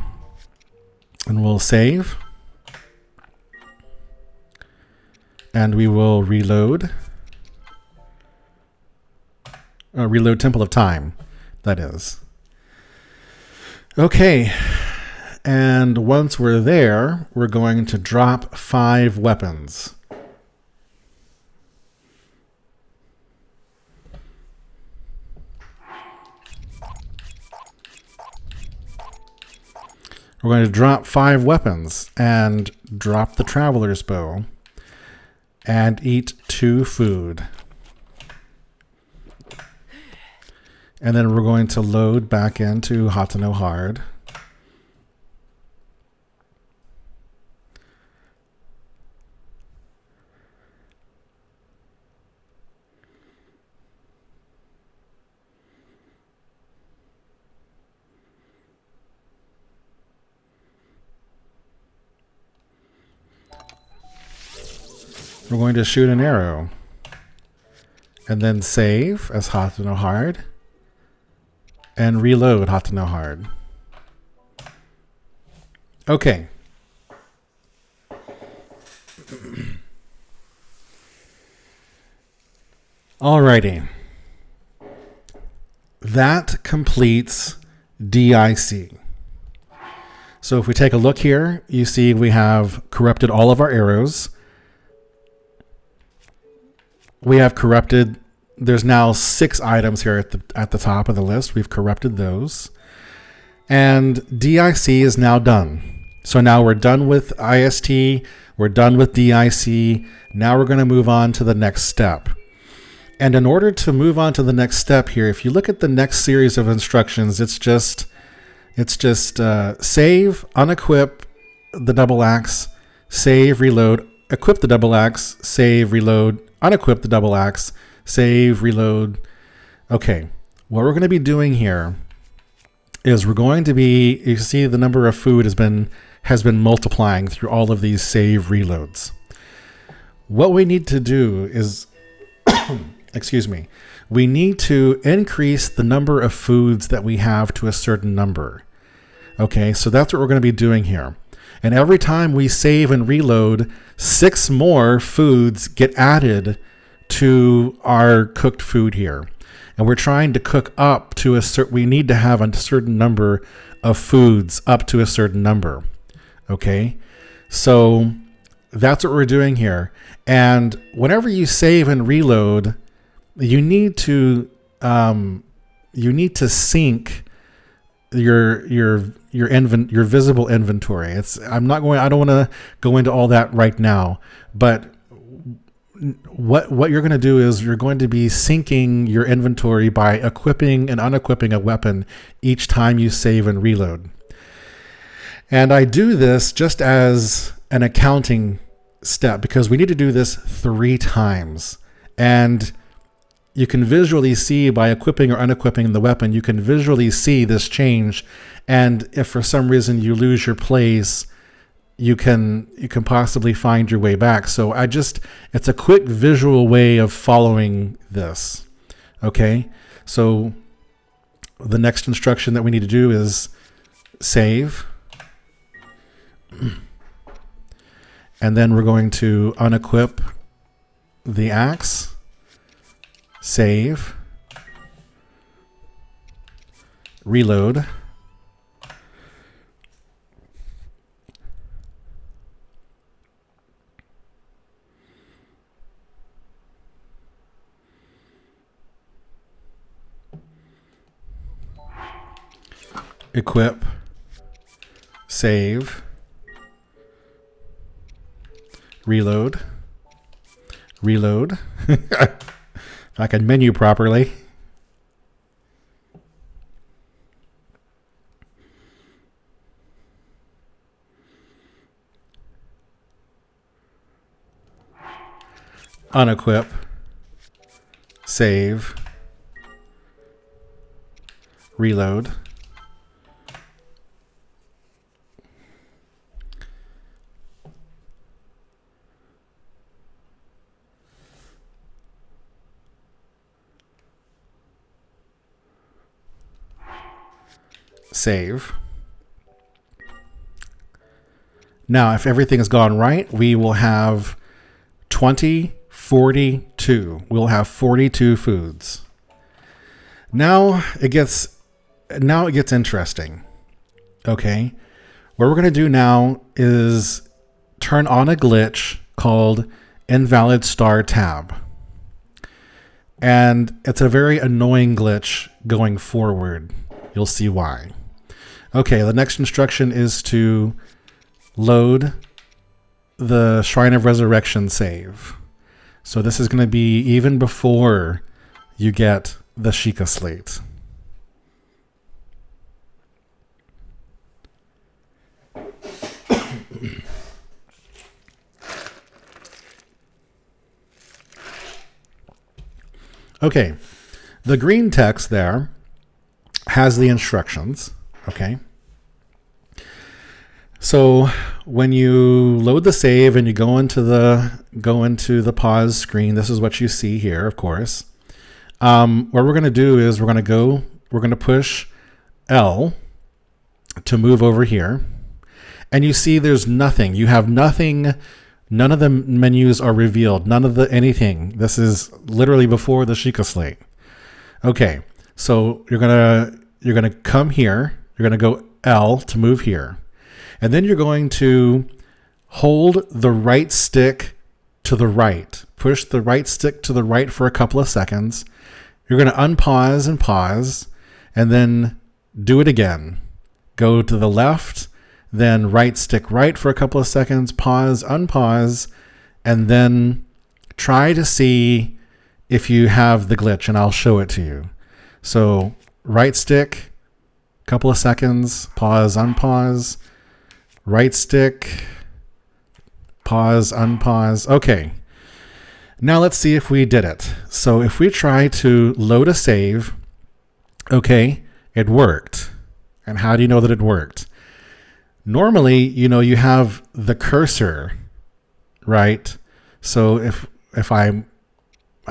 And we'll save. And we will reload. Reload Temple of Time, that is. Okay. And once we're there, we're going to drop 5 weapons. We're going to drop 5 weapons and drop the Traveler's Bow and eat 2 food. And then we're going to load back into Hateno Hard. We're going to shoot an arrow and then save as Hateno Hard and reload Hateno Hard. Okay. Alrighty. That completes DIC. So if we take a look here, you see we have corrupted all of our arrows. We have corrupted, there's now 6 items here at the top of the list. We've corrupted those. And DIC is now done. So now we're done with IST, we're done with DIC. Now we're going to move on to the next step. And in order to move on to the next step here, if you look at the next series of instructions, it's just save, unequip the double axe, save, reload, equip the double axe, save, reload, unequip the double axe, save, reload. Okay, what we're going to be doing here is we're going to be, you see the number of food has been multiplying through all of these save reloads. What we need to do is, excuse me, we need to increase the number of foods that we have to a certain number. Okay, so that's what we're going to be doing here. And every time we save and reload, 6 more foods get added to our cooked food here. And we're trying to cook up to a certain, we need to have a certain number of foods up to a certain number. Okay, so that's what we're doing here. And whenever you save and reload, you need to sync your visible inventory. I don't want to go into all that right now, but what you're going to do is you're going to be syncing your inventory by equipping and unequipping a weapon each time you save and reload. And I do this just as an accounting step because we need to do this 3 times. And you can visually see by equipping or unequipping the weapon, you can visually see this change. And if for some reason you lose your place, you can possibly find your way back. So it's a quick visual way of following this. Okay, so the next instruction that we need to do is save. And then we're going to unequip the axe, save, reload, equip, save, reload, if I can menu properly. Unequip, save, reload, save. Now, if everything has gone right, we will have 42. We'll have 42 foods. Now it gets interesting. Okay. What we're going to do now is turn on a glitch called invalid star tab. And it's a very annoying glitch going forward. You'll see why. Okay, the next instruction is to load the Shrine of Resurrection save. So this is going to be even before you get the Sheikah slate. Okay, the green text there has the instructions, okay? So when you load the save and you go into the pause screen, this is what you see here, of course. What we're going to do is we're going to push L to move over here. And you see there's nothing. You have nothing. None of the menus are revealed. None of the anything. This is literally before the Sheikah slate. Okay, so you're gonna come here. You're gonna go L to move here, and then you're going to hold the right stick to the right. Push the right stick to the right for a couple of seconds. You're gonna unpause and pause, and then do it again. Go to the left. Then right stick right for a couple of seconds, pause, unpause, and then try to see if you have the glitch, and I'll show it to you. So right stick, couple of seconds, pause, unpause, right stick, pause, unpause. Okay. Now let's see if we did it. So if we try to load a save, okay, it worked. And how do you know that it worked? Normally, you have the cursor, right? So if I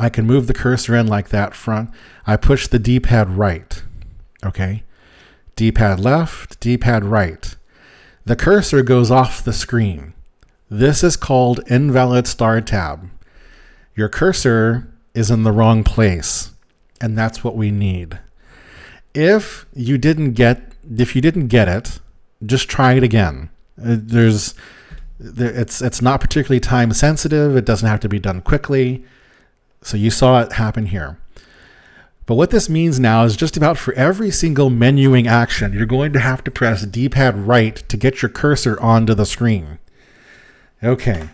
can move the cursor in like that front, I push the D-pad right, okay? D-pad left, D-pad right. The cursor goes off the screen. This is called invalid star tab. Your cursor is in the wrong place, and that's what we need. If you didn't get it, just try it again. It's not particularly time sensitive. It doesn't have to be done quickly. So you saw it happen here. But what this means now is just about for every single menuing action, you're going to have to press D-pad right to get your cursor onto the screen. Okay,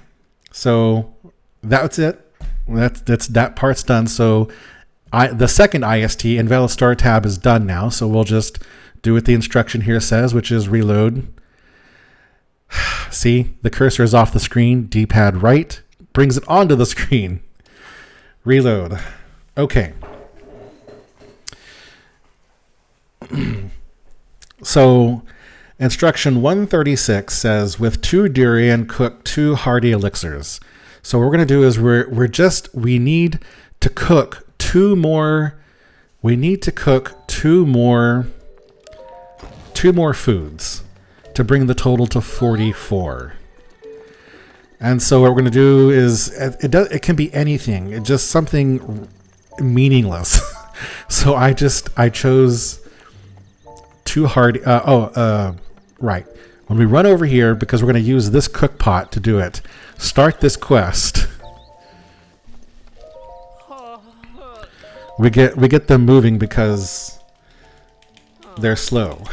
so that's it. That part's done. So the second IST, invalid star tab, is done now. So we'll just do what the instruction here says, which is reload. See, the cursor is off the screen. D-pad right brings it onto the screen. Reload. Okay. So instruction 136 says, with 2 durian, cook 2 hardy elixirs. So what we're going to do is we need to cook 2 more. We need to cook 2 more foods to bring the total to 44. And so what we're going to do is it can be anything. It's just something meaningless. So I chose 2 hard. Right. When we run over here, because we're going to use this cook pot to do it, start this quest. We get them moving because they're slow.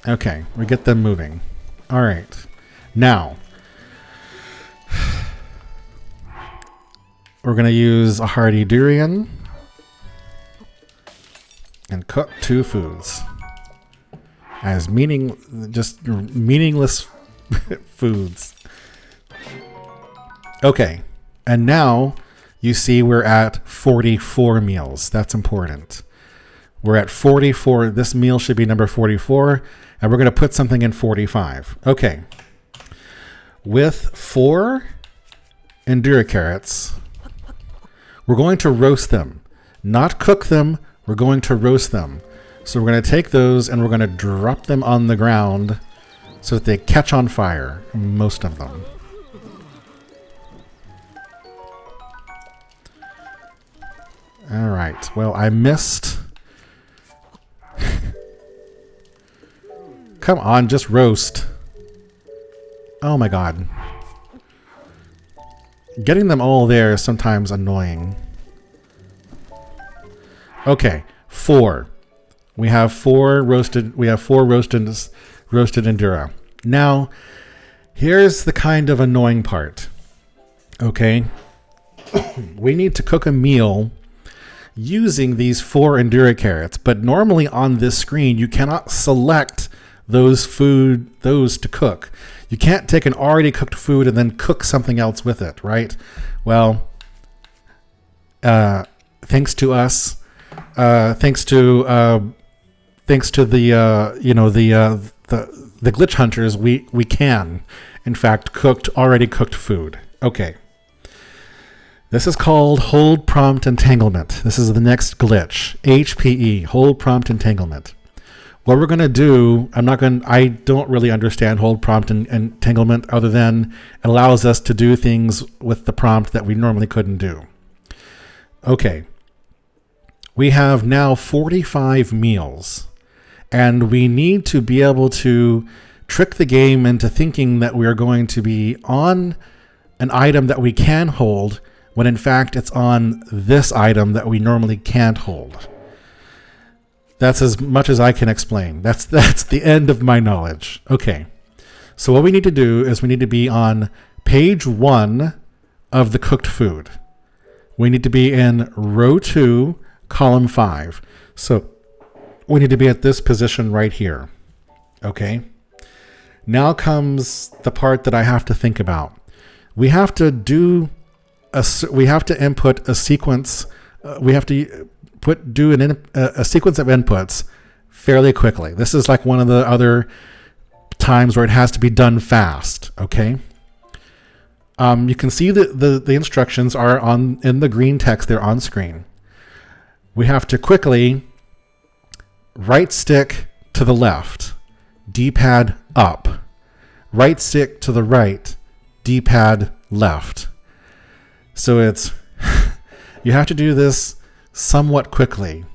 Okay, we get them moving. All right. Now, we're going to use a hardy durian and cook 2 foods as meaningless foods. Okay, and now you see we're at 44 meals. That's important. We're at 44. This meal should be number 44, and we're going to put something in 45. Okay. With 4 Endura carrots. We're going to roast them, not cook them. We're going to roast them. So we're going to take those and we're going to drop them on the ground so that they catch on fire, most of them. All right. Well, I missed. Come on, just roast. Oh my god. Getting them all there is sometimes annoying. Okay, 4. We have 4 roasted Endura. Now, here's the kind of annoying part. Okay? We need to cook a meal using these 4 Endura carrots, but normally on this screen you cannot select those to cook. You can't take an already cooked food and then cook something else with it, right? Well, thanks to us, thanks to the the glitch hunters, we can in fact already cooked food. Okay. This is called hold prompt entanglement. This is the next glitch. HPE, hold prompt entanglement. What we're going to do, I don't really understand hold prompt entanglement other than it allows us to do things with the prompt that we normally couldn't do. Okay. We have now 45 meals, and we need to be able to trick the game into thinking that we are going to be on an item that we can hold when in fact it's on this item that we normally can't hold. That's as much as I can explain. That's the end of my knowledge. Okay. So what we need to do is we need to be on page 1 of the cooked food. We need to be in row 2, column 5. So we need to be at this position right here. Okay. Now comes the part that I have to think about. We have to input a sequence. We have to do a sequence of inputs fairly quickly. This is like one of the other times where it has to be done fast. Okay. You can see that the instructions are in the green text. They're on screen. We have to quickly right stick to the left, D-pad up, right stick to the right, D-pad left. So it's you have to do this somewhat quickly.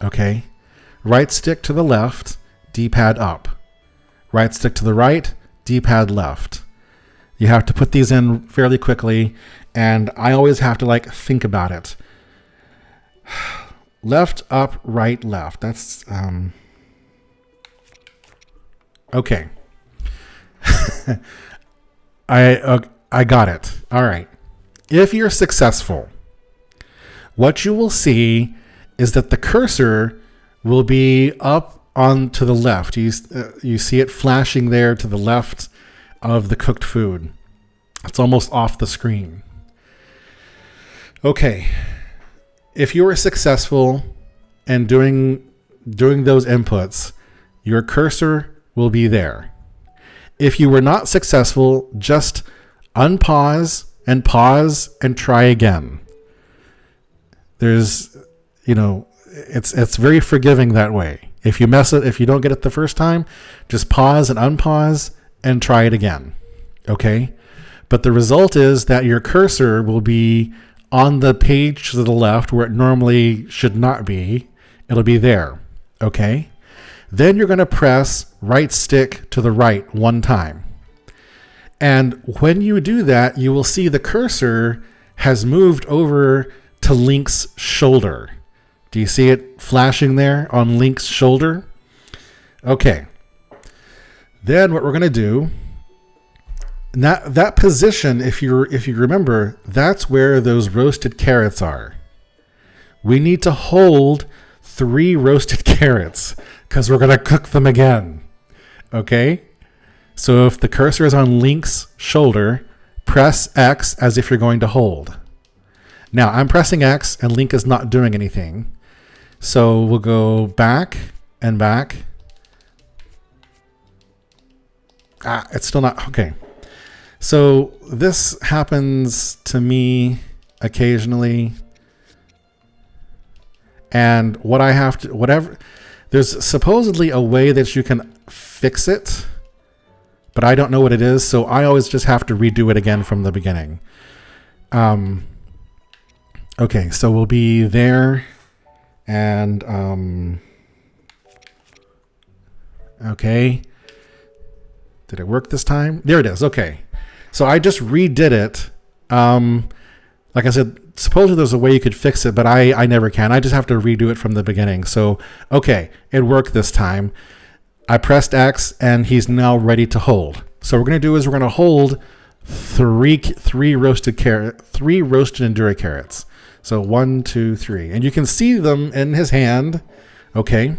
Okay. Right stick to the left, D-pad up. Right stick to the right, D-pad left. You have to put these in fairly quickly, and I always have to think about it. Left, up, right, left. That's okay. I got it. All right. If you're successful, what you will see is that the cursor will be up on to the left. You see it flashing there to the left of the cooked food. It's almost off the screen. Okay. If you are successful in doing those inputs, your cursor will be there. If you were not successful, just unpause and pause and try again. There's, it's very forgiving that way. If you don't get it the first time, just pause and unpause and try it again. Okay? But the result is that your cursor will be on the page to the left where it normally should not be. It'll be there. Okay? Then you're going to press right stick to the right 1 time. And when you do that, you will see the cursor has moved over to Link's shoulder. Do you see it flashing there on Link's shoulder? Okay. Then what we're going to do, that position, if you remember, that's where those roasted carrots are. We need to hold 3 roasted carrots because we're going to cook them again. Okay? So if the cursor is on Link's shoulder, press X as if you're going to hold. Now I'm pressing X and Link is not doing anything. So we'll go back and back. It's still not, okay. So this happens to me occasionally. And what I have to, whatever, there's supposedly a way that you can fix it, but I don't know what it is. So I always just have to redo it again from the beginning. Okay, so we'll be there and, okay. Did it work this time? There it is. Okay. So I just redid it. Like I said, supposedly there's a way you could fix it, but I never can. I just have to redo it from the beginning. So, okay, it worked this time. I pressed X and he's now ready to hold. So what we're going to do is we're going to hold three roasted Endura carrots. So 1, 2, 3. And you can see them in his hand. Okay.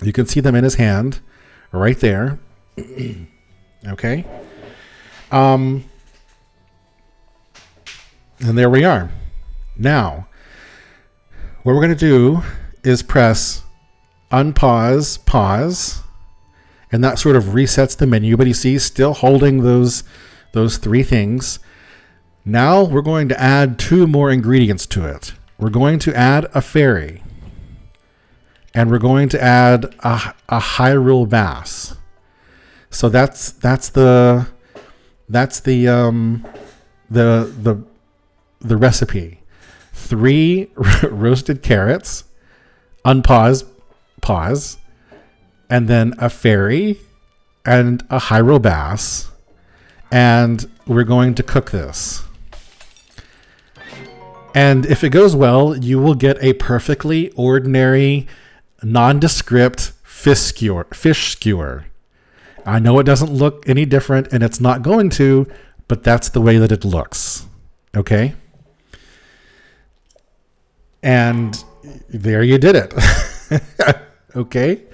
You can see them in his hand right there. Okay. And there we are. Now, what we're going to do is press unpause, pause, and that sort of resets the menu. But you see, still holding those three things. Now we're going to add 2 more ingredients to it. We're going to add a fairy, and we're going to add a Hyrule bass. So that's the recipe. 3 roasted carrots, unpause, pause, and then a fairy and a Hyrule bass, and we're going to cook this. And if it goes well, you will get a perfectly ordinary, nondescript fish skewer. I know it doesn't look any different, and it's not going to, but that's the way that it looks. Okay? And there you did it. Okay?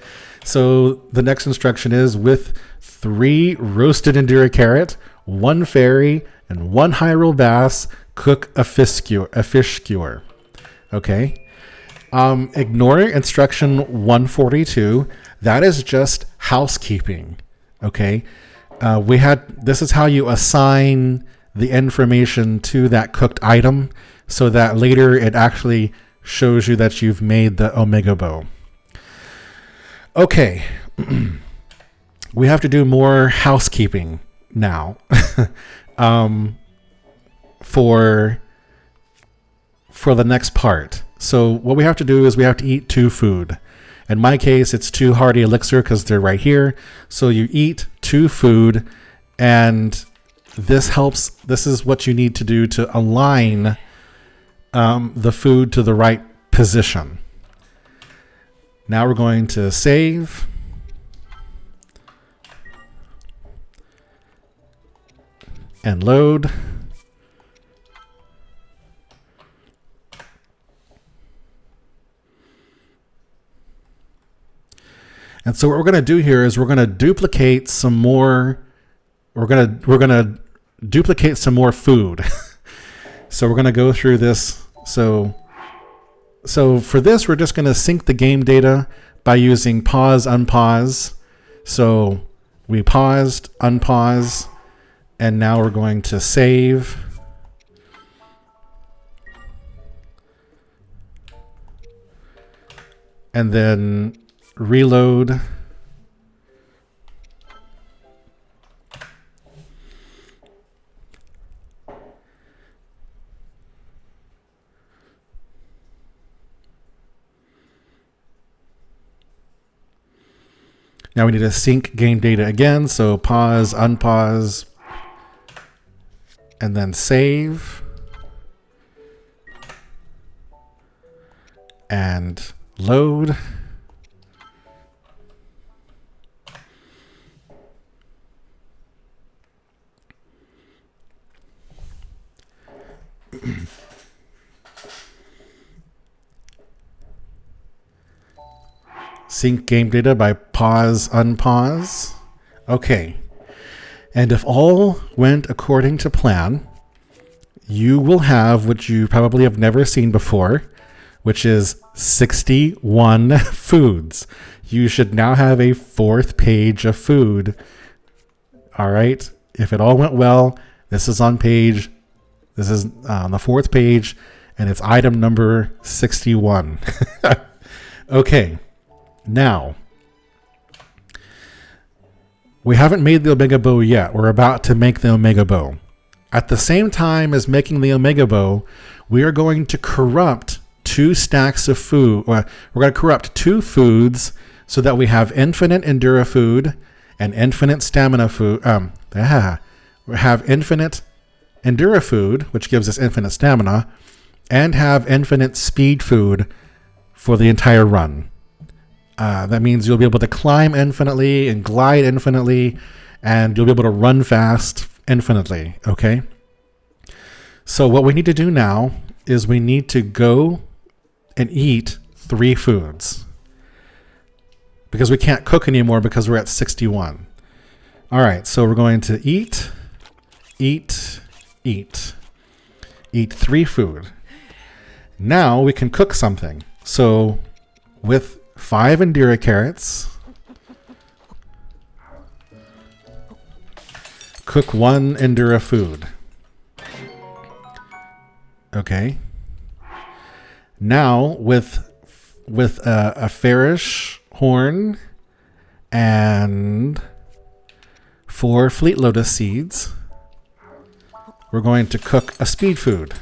So the next instruction is with 3 roasted Endura carrot, 1 fairy, and 1 Hyrule bass, cook a fish skewer. Okay? Ignoring instruction 142, that is just housekeeping. Okay? This is how you assign the information to that cooked item so that later it actually shows you that you've made the Omega Bow. Okay. We have to do more housekeeping now. For the next part. So what we have to do is we have to eat 2 food. In my case, it's 2 hearty elixir because they're right here. So you eat 2 food, and this helps. This is what you need to do to align the food to the right position. Now we're going to save. And load. And so what we're going to do here is we're going to duplicate some more. We're going to duplicate some more food. So we're going to go through this. So for this, we're just going to sync the game data by using pause, unpause. So we paused, unpause, and now we're going to save. And then reload. Now we need to sync game data again. So pause, unpause, and then save. And load. Sync game data by pause, unpause. Okay. And if all went according to plan, you will have what you probably have never seen before, which is 61 foods. You should now have a 4th page of food. All right. if it all went well, this is on page, this is on the 4th page, and it's item number 61. Okay, now, we haven't made the Omega Bow yet. We're about to make the Omega Bow. At the same time as making the Omega Bow, we are going to corrupt 2 stacks of food. We're going to corrupt 2 foods so that we have infinite Endura food and infinite stamina food. We have infinite Endura food, which gives us infinite stamina, and have infinite speed food for the entire run. That means you'll be able to climb infinitely and glide infinitely, and you'll be able to run fast infinitely, okay? So what we need to do now is we need to go and eat 3 foods, because we can't cook anymore because we're at 61. All right, so we're going to eat 3 food. Now we can cook something. So with 5 Endura carrots, cook 1 Endura food. Okay. Now with a Farish horn and 4 Fleet Lotus seeds, we're going to cook a speed food.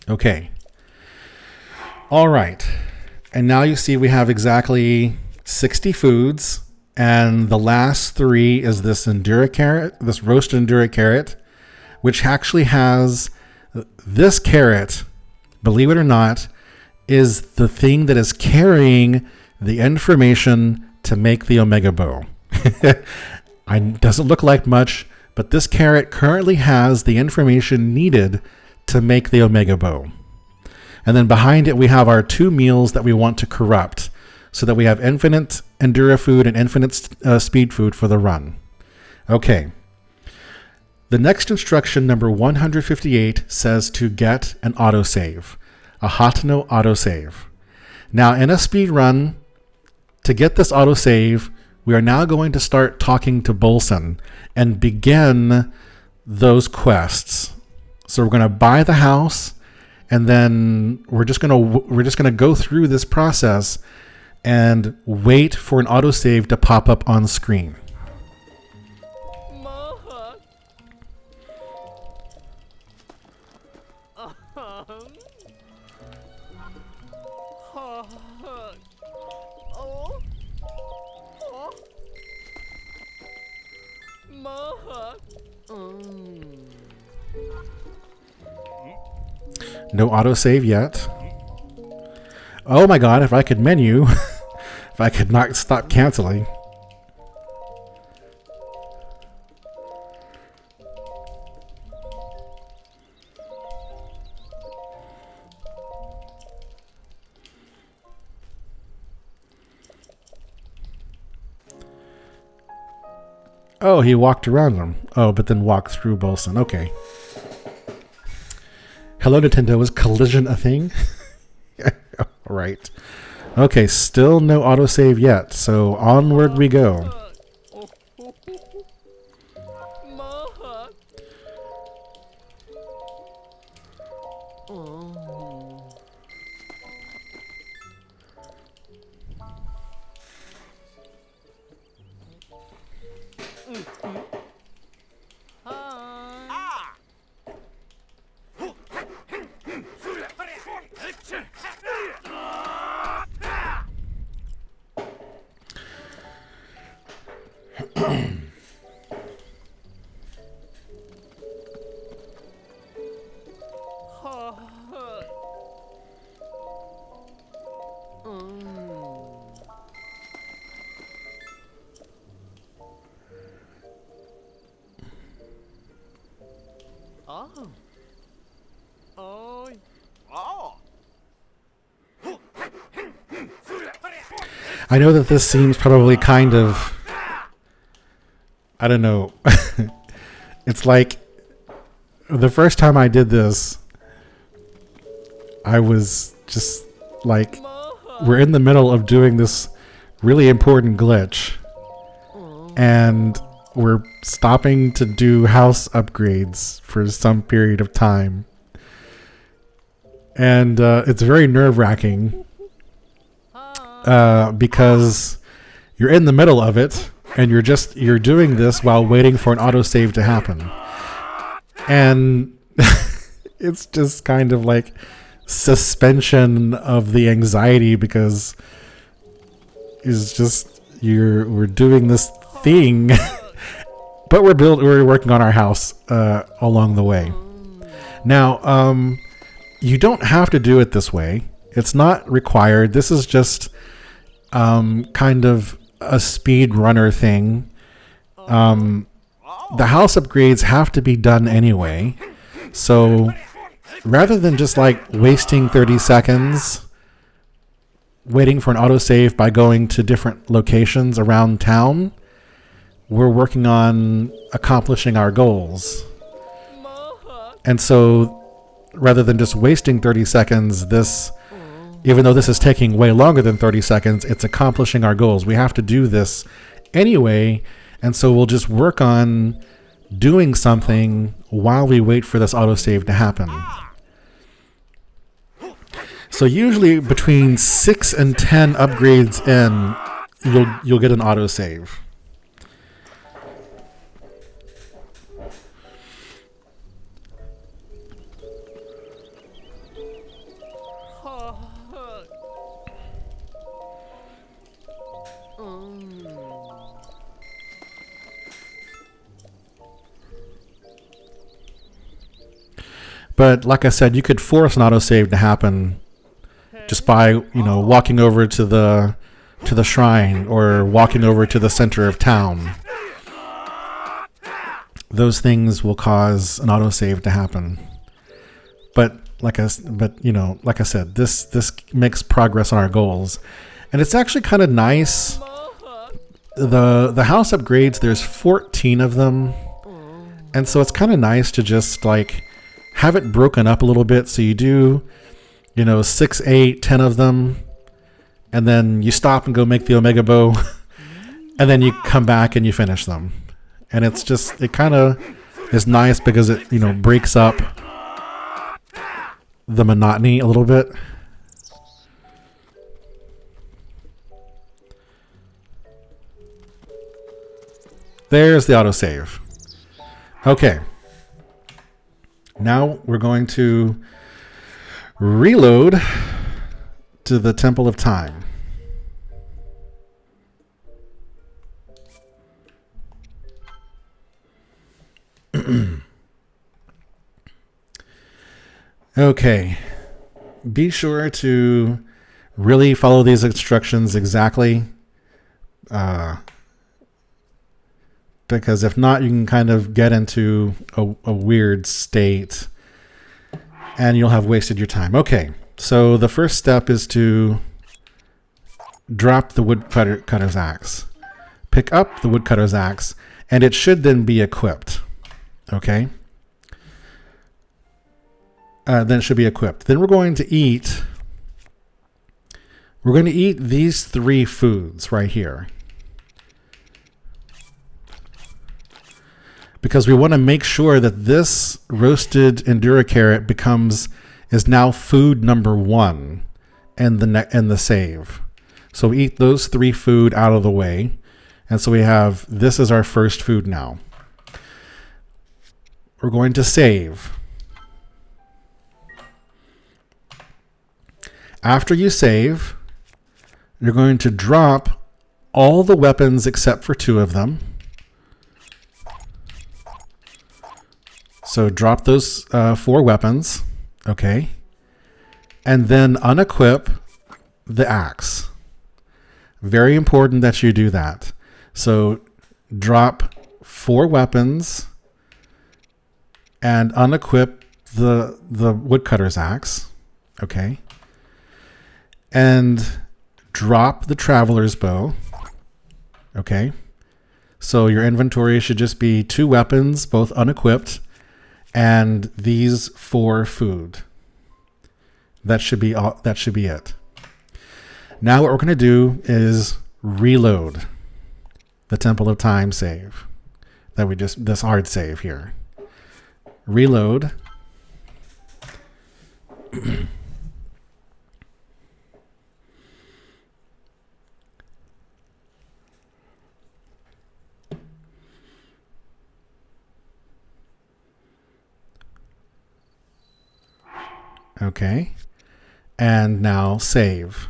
Okay. All right. And now you see we have exactly 60 foods, and the last 3 is this Endura carrot, this roasted Endura carrot, which actually has this carrot, believe it or not, is the thing that is carrying the information to make the Omega Bow. It doesn't look like much, but this carrot currently has the information needed to make the Omega Bow. And then behind it, we have our 2 meals that we want to corrupt so that we have infinite Endura food and infinite speed food for the run. Okay. The next instruction, number 158, says to get an autosave, a Hatano autosave. Now, in a speed run, to get this autosave, we are now going to start talking to Bolson and begin those quests. So we're going to buy the house, and then we're just going to go through this process and wait for an autosave to pop up on screen. No autosave yet. Oh my god, if I could menu, if I could not stop canceling. Oh, he walked around them. Oh, but then walked through Bolson. Okay. Hello, Nintendo. Is collision a thing? All right. Okay, still no autosave yet, so onward we go. I know that this seems probably kind of, I don't know. It's like the first time I did this, I was just like, we're in the middle of doing this really important glitch. and we're stopping to do house upgrades for some period of time. And it's very nerve-wracking because you're in the middle of it, and you're doing this while waiting for an autosave to happen. And it's just kind of like suspension of the anxiety, because it's just we're doing this thing, but we're working on our house along the way. Now, you don't have to do it this way. It's not required. This is just kind of a speed runner thing. The house upgrades have to be done anyway. So rather than just like wasting 30 seconds waiting for an autosave by going to different locations around town, we're working on accomplishing our goals. And so rather than just wasting 30 seconds, even though this is taking way longer than 30 seconds, it's accomplishing our goals. We have to do this anyway, and so we'll just work on doing something while we wait for this autosave to happen. So usually between 6 and 10 upgrades in, you'll get an autosave. But like I said, you could force an autosave to happen just by, walking over to the shrine or walking over to the center of town. Those things will cause an autosave to happen. But like I said, this makes progress on our goals, and it's actually kind of nice. The house upgrades, there's 14 of them, and so it's kind of nice to just like have it broken up a little bit. So you do 6, 8, 10 of them, and then you stop and go make the Omega Bow, and then you come back and you finish them. And it kind of is nice because it breaks up the monotony a little bit. There's the autosave. Okay. Now we're going to reload to the Temple of Time. Okay. Be sure to really follow these instructions exactly. Because if not, you can kind of get into a weird state and you'll have wasted your time. Okay, so the first step is to drop the woodcutter's axe. Pick up the woodcutter's axe, and it should then be equipped. Okay? Then it should be equipped. Then we're going to eat these 3 foods right here. Because we want to make sure that this roasted Endura carrot is now food number 1 in the save. So we eat those 3 food out of the way, and so we have this is our first food now. We're going to save. After you save, you're going to drop all the weapons except for 2 of them. So drop those 4 weapons, okay? And then unequip the axe. Very important that you do that. So drop 4 weapons and unequip the woodcutter's axe, okay? And drop the traveler's bow, okay? So your inventory should just be 2 weapons, both unequipped, and these 4 food. That should be it. Now what we're going to do is reload. the Temple of Time save that we just, this hard save here. Reload. Okay. And now save.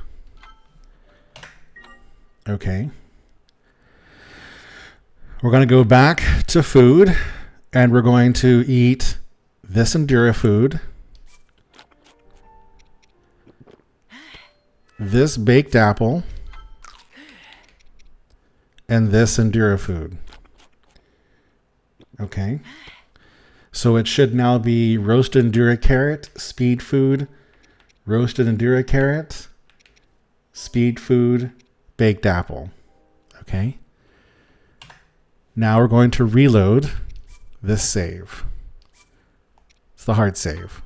Okay. We're going to go back to food, and we're going to eat this Endura food, this baked apple, and this Endura food. Okay. So it should now be roasted Endura carrot, speed food, roasted Endura carrot, speed food, baked apple. Okay. Now we're going to reload this save. It's the hard save.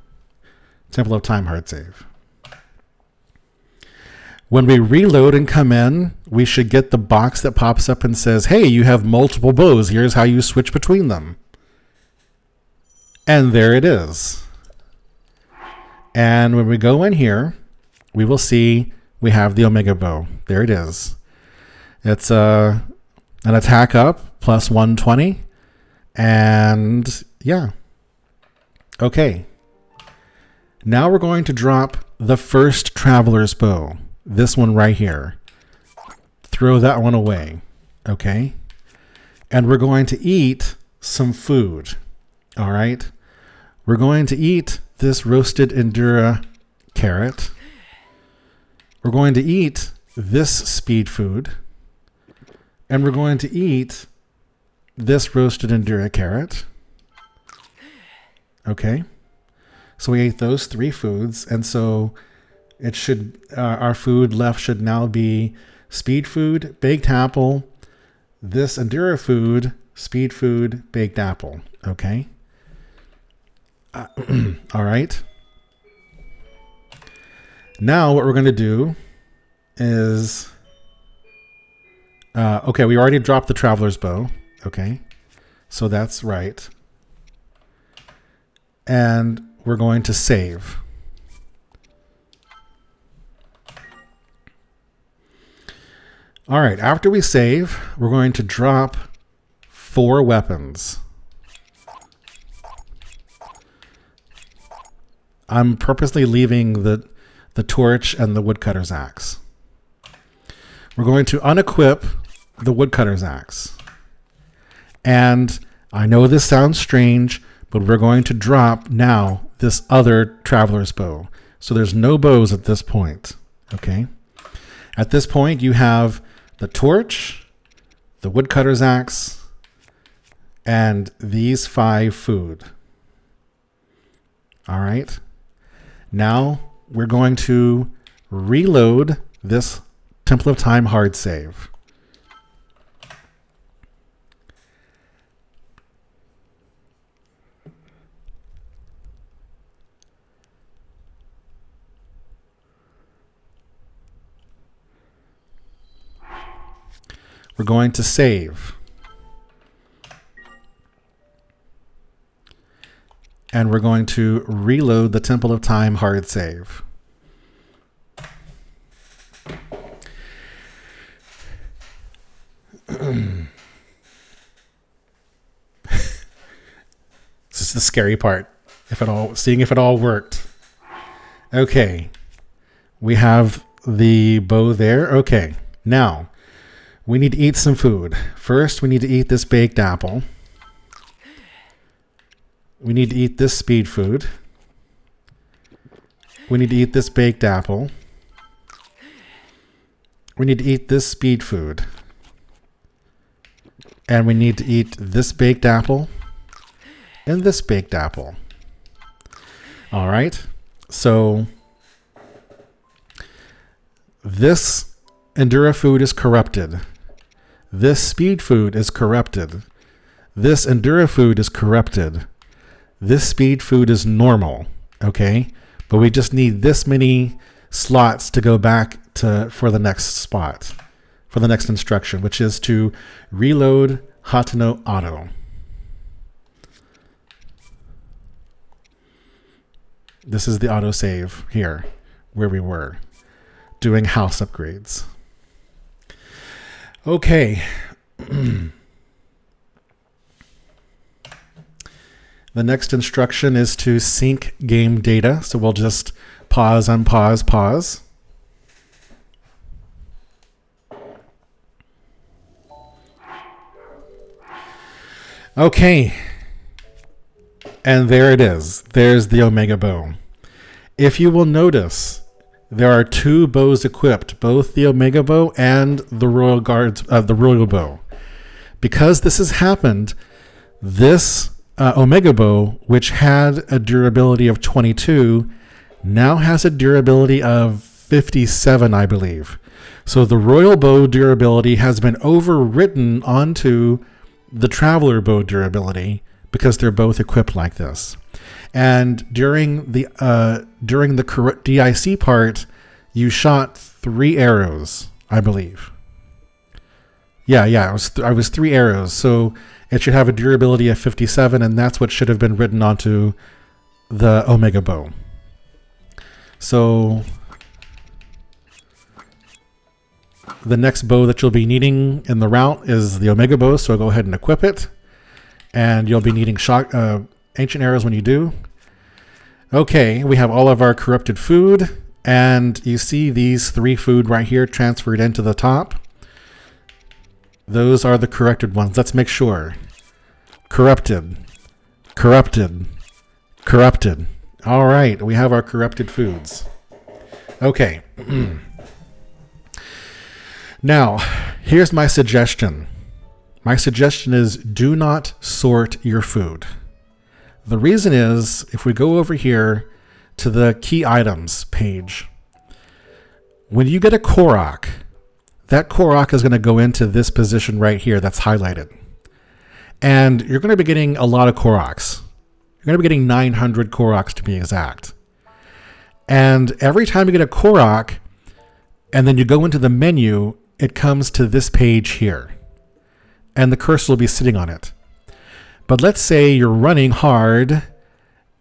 Temple of Time hard save. When we reload and come in, we should get the box that pops up and says, hey, you have multiple bows. Here's how you switch between them. And there it is. And when we go in here, we will see we have the Omega bow. There it is. It's an attack up plus 120. And yeah. Okay. Now we're going to drop the first Traveler's Bow. This one right here. Throw that one away. Okay. And we're going to eat some food. All right. We're going to eat this roasted Endura carrot. We're going to eat this speed food. And we're going to eat this roasted Endura carrot. Okay. So we ate those three foods. And so it should, our food left should now be speed food, baked apple, this Endura food, speed food, baked apple. Okay. All right. Now what we're going to do is, okay, we already dropped the Traveler's Bow. Okay. So that's right. And we're going to save. All right. After we save, we're going to drop 4 weapons. I'm purposely leaving the torch and the woodcutter's axe. We're going to unequip the woodcutter's axe. And I know this sounds strange, but we're going to drop now this other Traveler's Bow. So there's no bows at this point. Okay. At this point, you have the torch, the woodcutter's axe, and these 5 food. All right. Now we're going to reload this Temple of Time hard save. We're going to save. And we're going to reload the Temple of Time hard save. This is the scary part. Seeing if it all worked. Okay. We have the bow there. Okay. Now, we need to eat some food. First, we need to eat this baked apple. We need to eat this speed food. We need to eat this baked apple. We need to eat this speed food. And we need to eat this baked apple and this baked apple. All right. So this Endura food is corrupted. This speed food is corrupted. This Endura food is corrupted. This speed food is normal, okay? But we just need this many slots to go back to for the next spot. for the next instruction, which is to reload Hundo auto. This is the autosave here, where we were doing house upgrades. Okay. The next instruction is to sync game data. So we'll just pause, unpause, pause. Okay. And there it is. There's the Omega bow. If you will notice, there are two bows equipped, both the Omega bow and the Royal Guards, the Royal bow. Because this has happened, this Omega bow, which had a durability of 22, now has a durability of 57, I believe. So the Royal bow durability has been overwritten onto the Traveler bow durability because they're both equipped like this. And during the DIC part, you shot 3 arrows, I believe. Yeah, I was 3 arrows. So it should have a durability of 57, and that's what should have been written onto the Omega bow. So the next bow that you'll be needing in the route is the Omega bow, so go ahead and equip it. And you'll be needing ancient arrows when you do. Okay, we have all of our corrupted food, and you see these 3 food right here transferred into the top. Those are the corrected ones. Let's make sure. Corrupted. Corrupted. Corrupted. All right, we have our corrupted foods. Okay. Now, here's my suggestion. My suggestion is do not sort your food. The reason is, if we go over here to the key items page, when you get a Korok, that Korok is going to go into this position right here that's highlighted. And you're going to be getting a lot of Koroks. You're going to be getting 900 Koroks to be exact. And every time you get a Korok, and then you go into the menu, it comes to this page here. And the cursor will be sitting on it. But let's say you're running hard,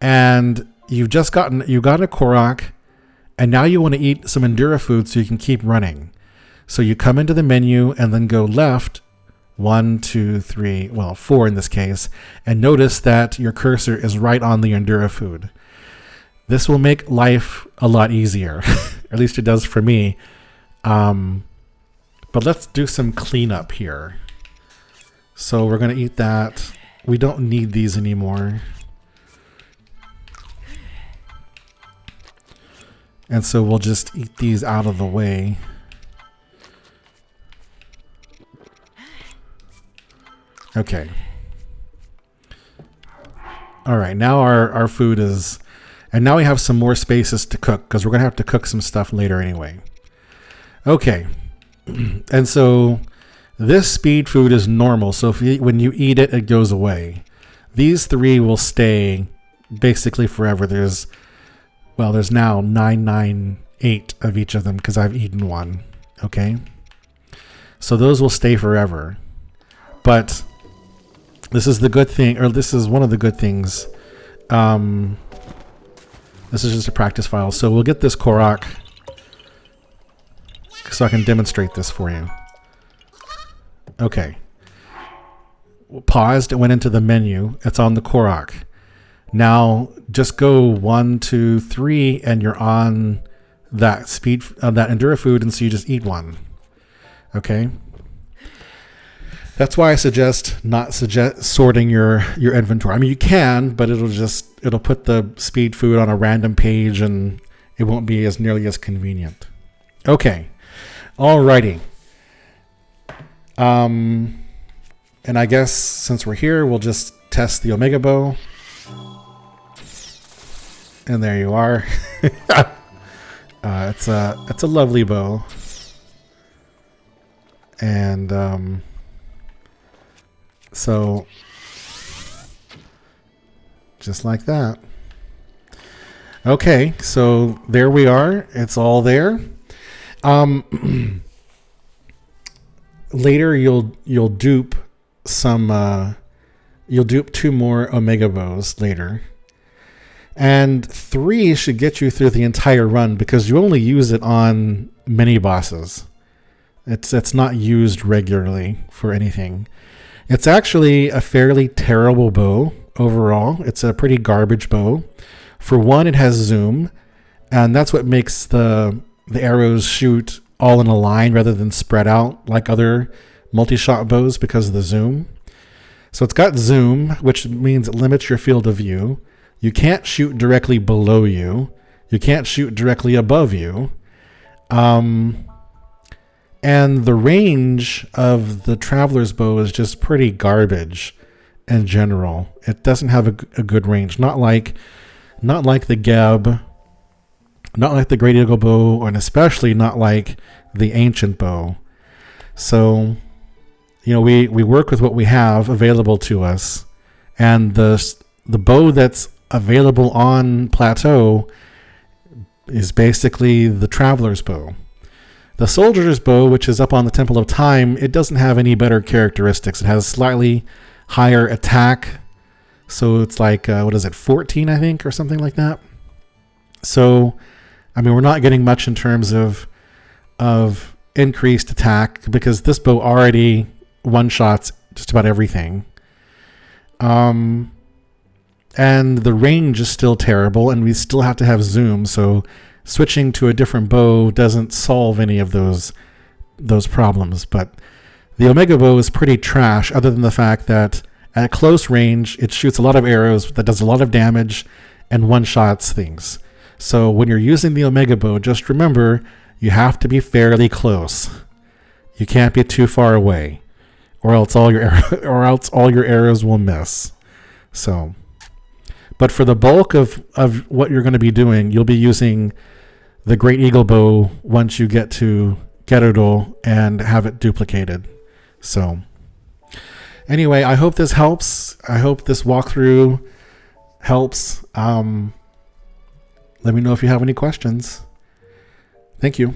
and you got a Korok, and now you want to eat some Endura food so you can keep running. So you come into the menu and then go left, 1, 2, 3, well, 4 in this case, and notice that your cursor is right on the Endura food. This will make life a lot easier. At least it does for me. But let's do some cleanup here. So we're going to eat that. We don't need these anymore. And so we'll just eat these out of the way. Okay. All right, now our food is, and now we have some more spaces to cook because we're going to have to cook some stuff later anyway. Okay. And so this speed food is normal. So when you eat it, it goes away. These 3 will stay basically forever. There's now 998 of each of them because I've eaten 1. Okay. So those will stay forever. But this is the good thing, or this is one of the good things. This is just a practice file. So we'll get this Korok so I can demonstrate this for you. Okay. Paused, it went into the menu. It's on the Korok. Now just go 1, 2, 3, and you're on that that Endura food, and so you just eat 1. Okay. That's why I suggest not sorting your inventory. I mean, you can, but it'll put the speed food on a random page, and it won't be as nearly as convenient. Okay. Alrighty. And I guess since we're here, we'll just test the Omega bow. And there you are. It's a lovely bow. And so just like that. Okay, so there we are. It's all there. later you'll dupe some you'll dupe 2 more Omega bows later. And 3 should get you through the entire run because you only use it on mini bosses. It's not used regularly for anything. It's actually a fairly terrible bow overall. It's a pretty garbage bow. For one, it has zoom, and that's what makes the arrows shoot all in a line rather than spread out like other multi-shot bows because of the zoom. So it's got zoom, which means it limits your field of view. You can't shoot directly below you. You can't shoot directly above you. And the range of the Traveler's Bow is just pretty garbage in general. It doesn't have a good range. Not like the Geb, not like the Great Eagle Bow, and especially not like the Ancient Bow. So, we work with what we have available to us. And the bow that's available on Plateau is basically the Traveler's Bow. The Soldier's Bow, which is up on the Temple of Time, it doesn't have any better characteristics. It has slightly higher attack, so it's like 14, I think, or something like that. So, we're not getting much in terms of increased attack because this bow already one-shots just about everything. And the range is still terrible, and we still have to have zoom, so switching to a different bow doesn't solve any of those problems. But the Omega Bow is pretty trash, other than the fact that at close range, it shoots a lot of arrows, that does a lot of damage, and one-shots things. So when you're using the Omega Bow, just remember, you have to be fairly close. You can't be too far away, or else all your arrows will miss. So... But for the bulk of what you're going to be doing, you'll be using the Great Eagle Bow once you get to Gerudo and have it duplicated. So anyway, I hope this helps. I hope this walkthrough helps. Let me know if you have any questions. Thank you.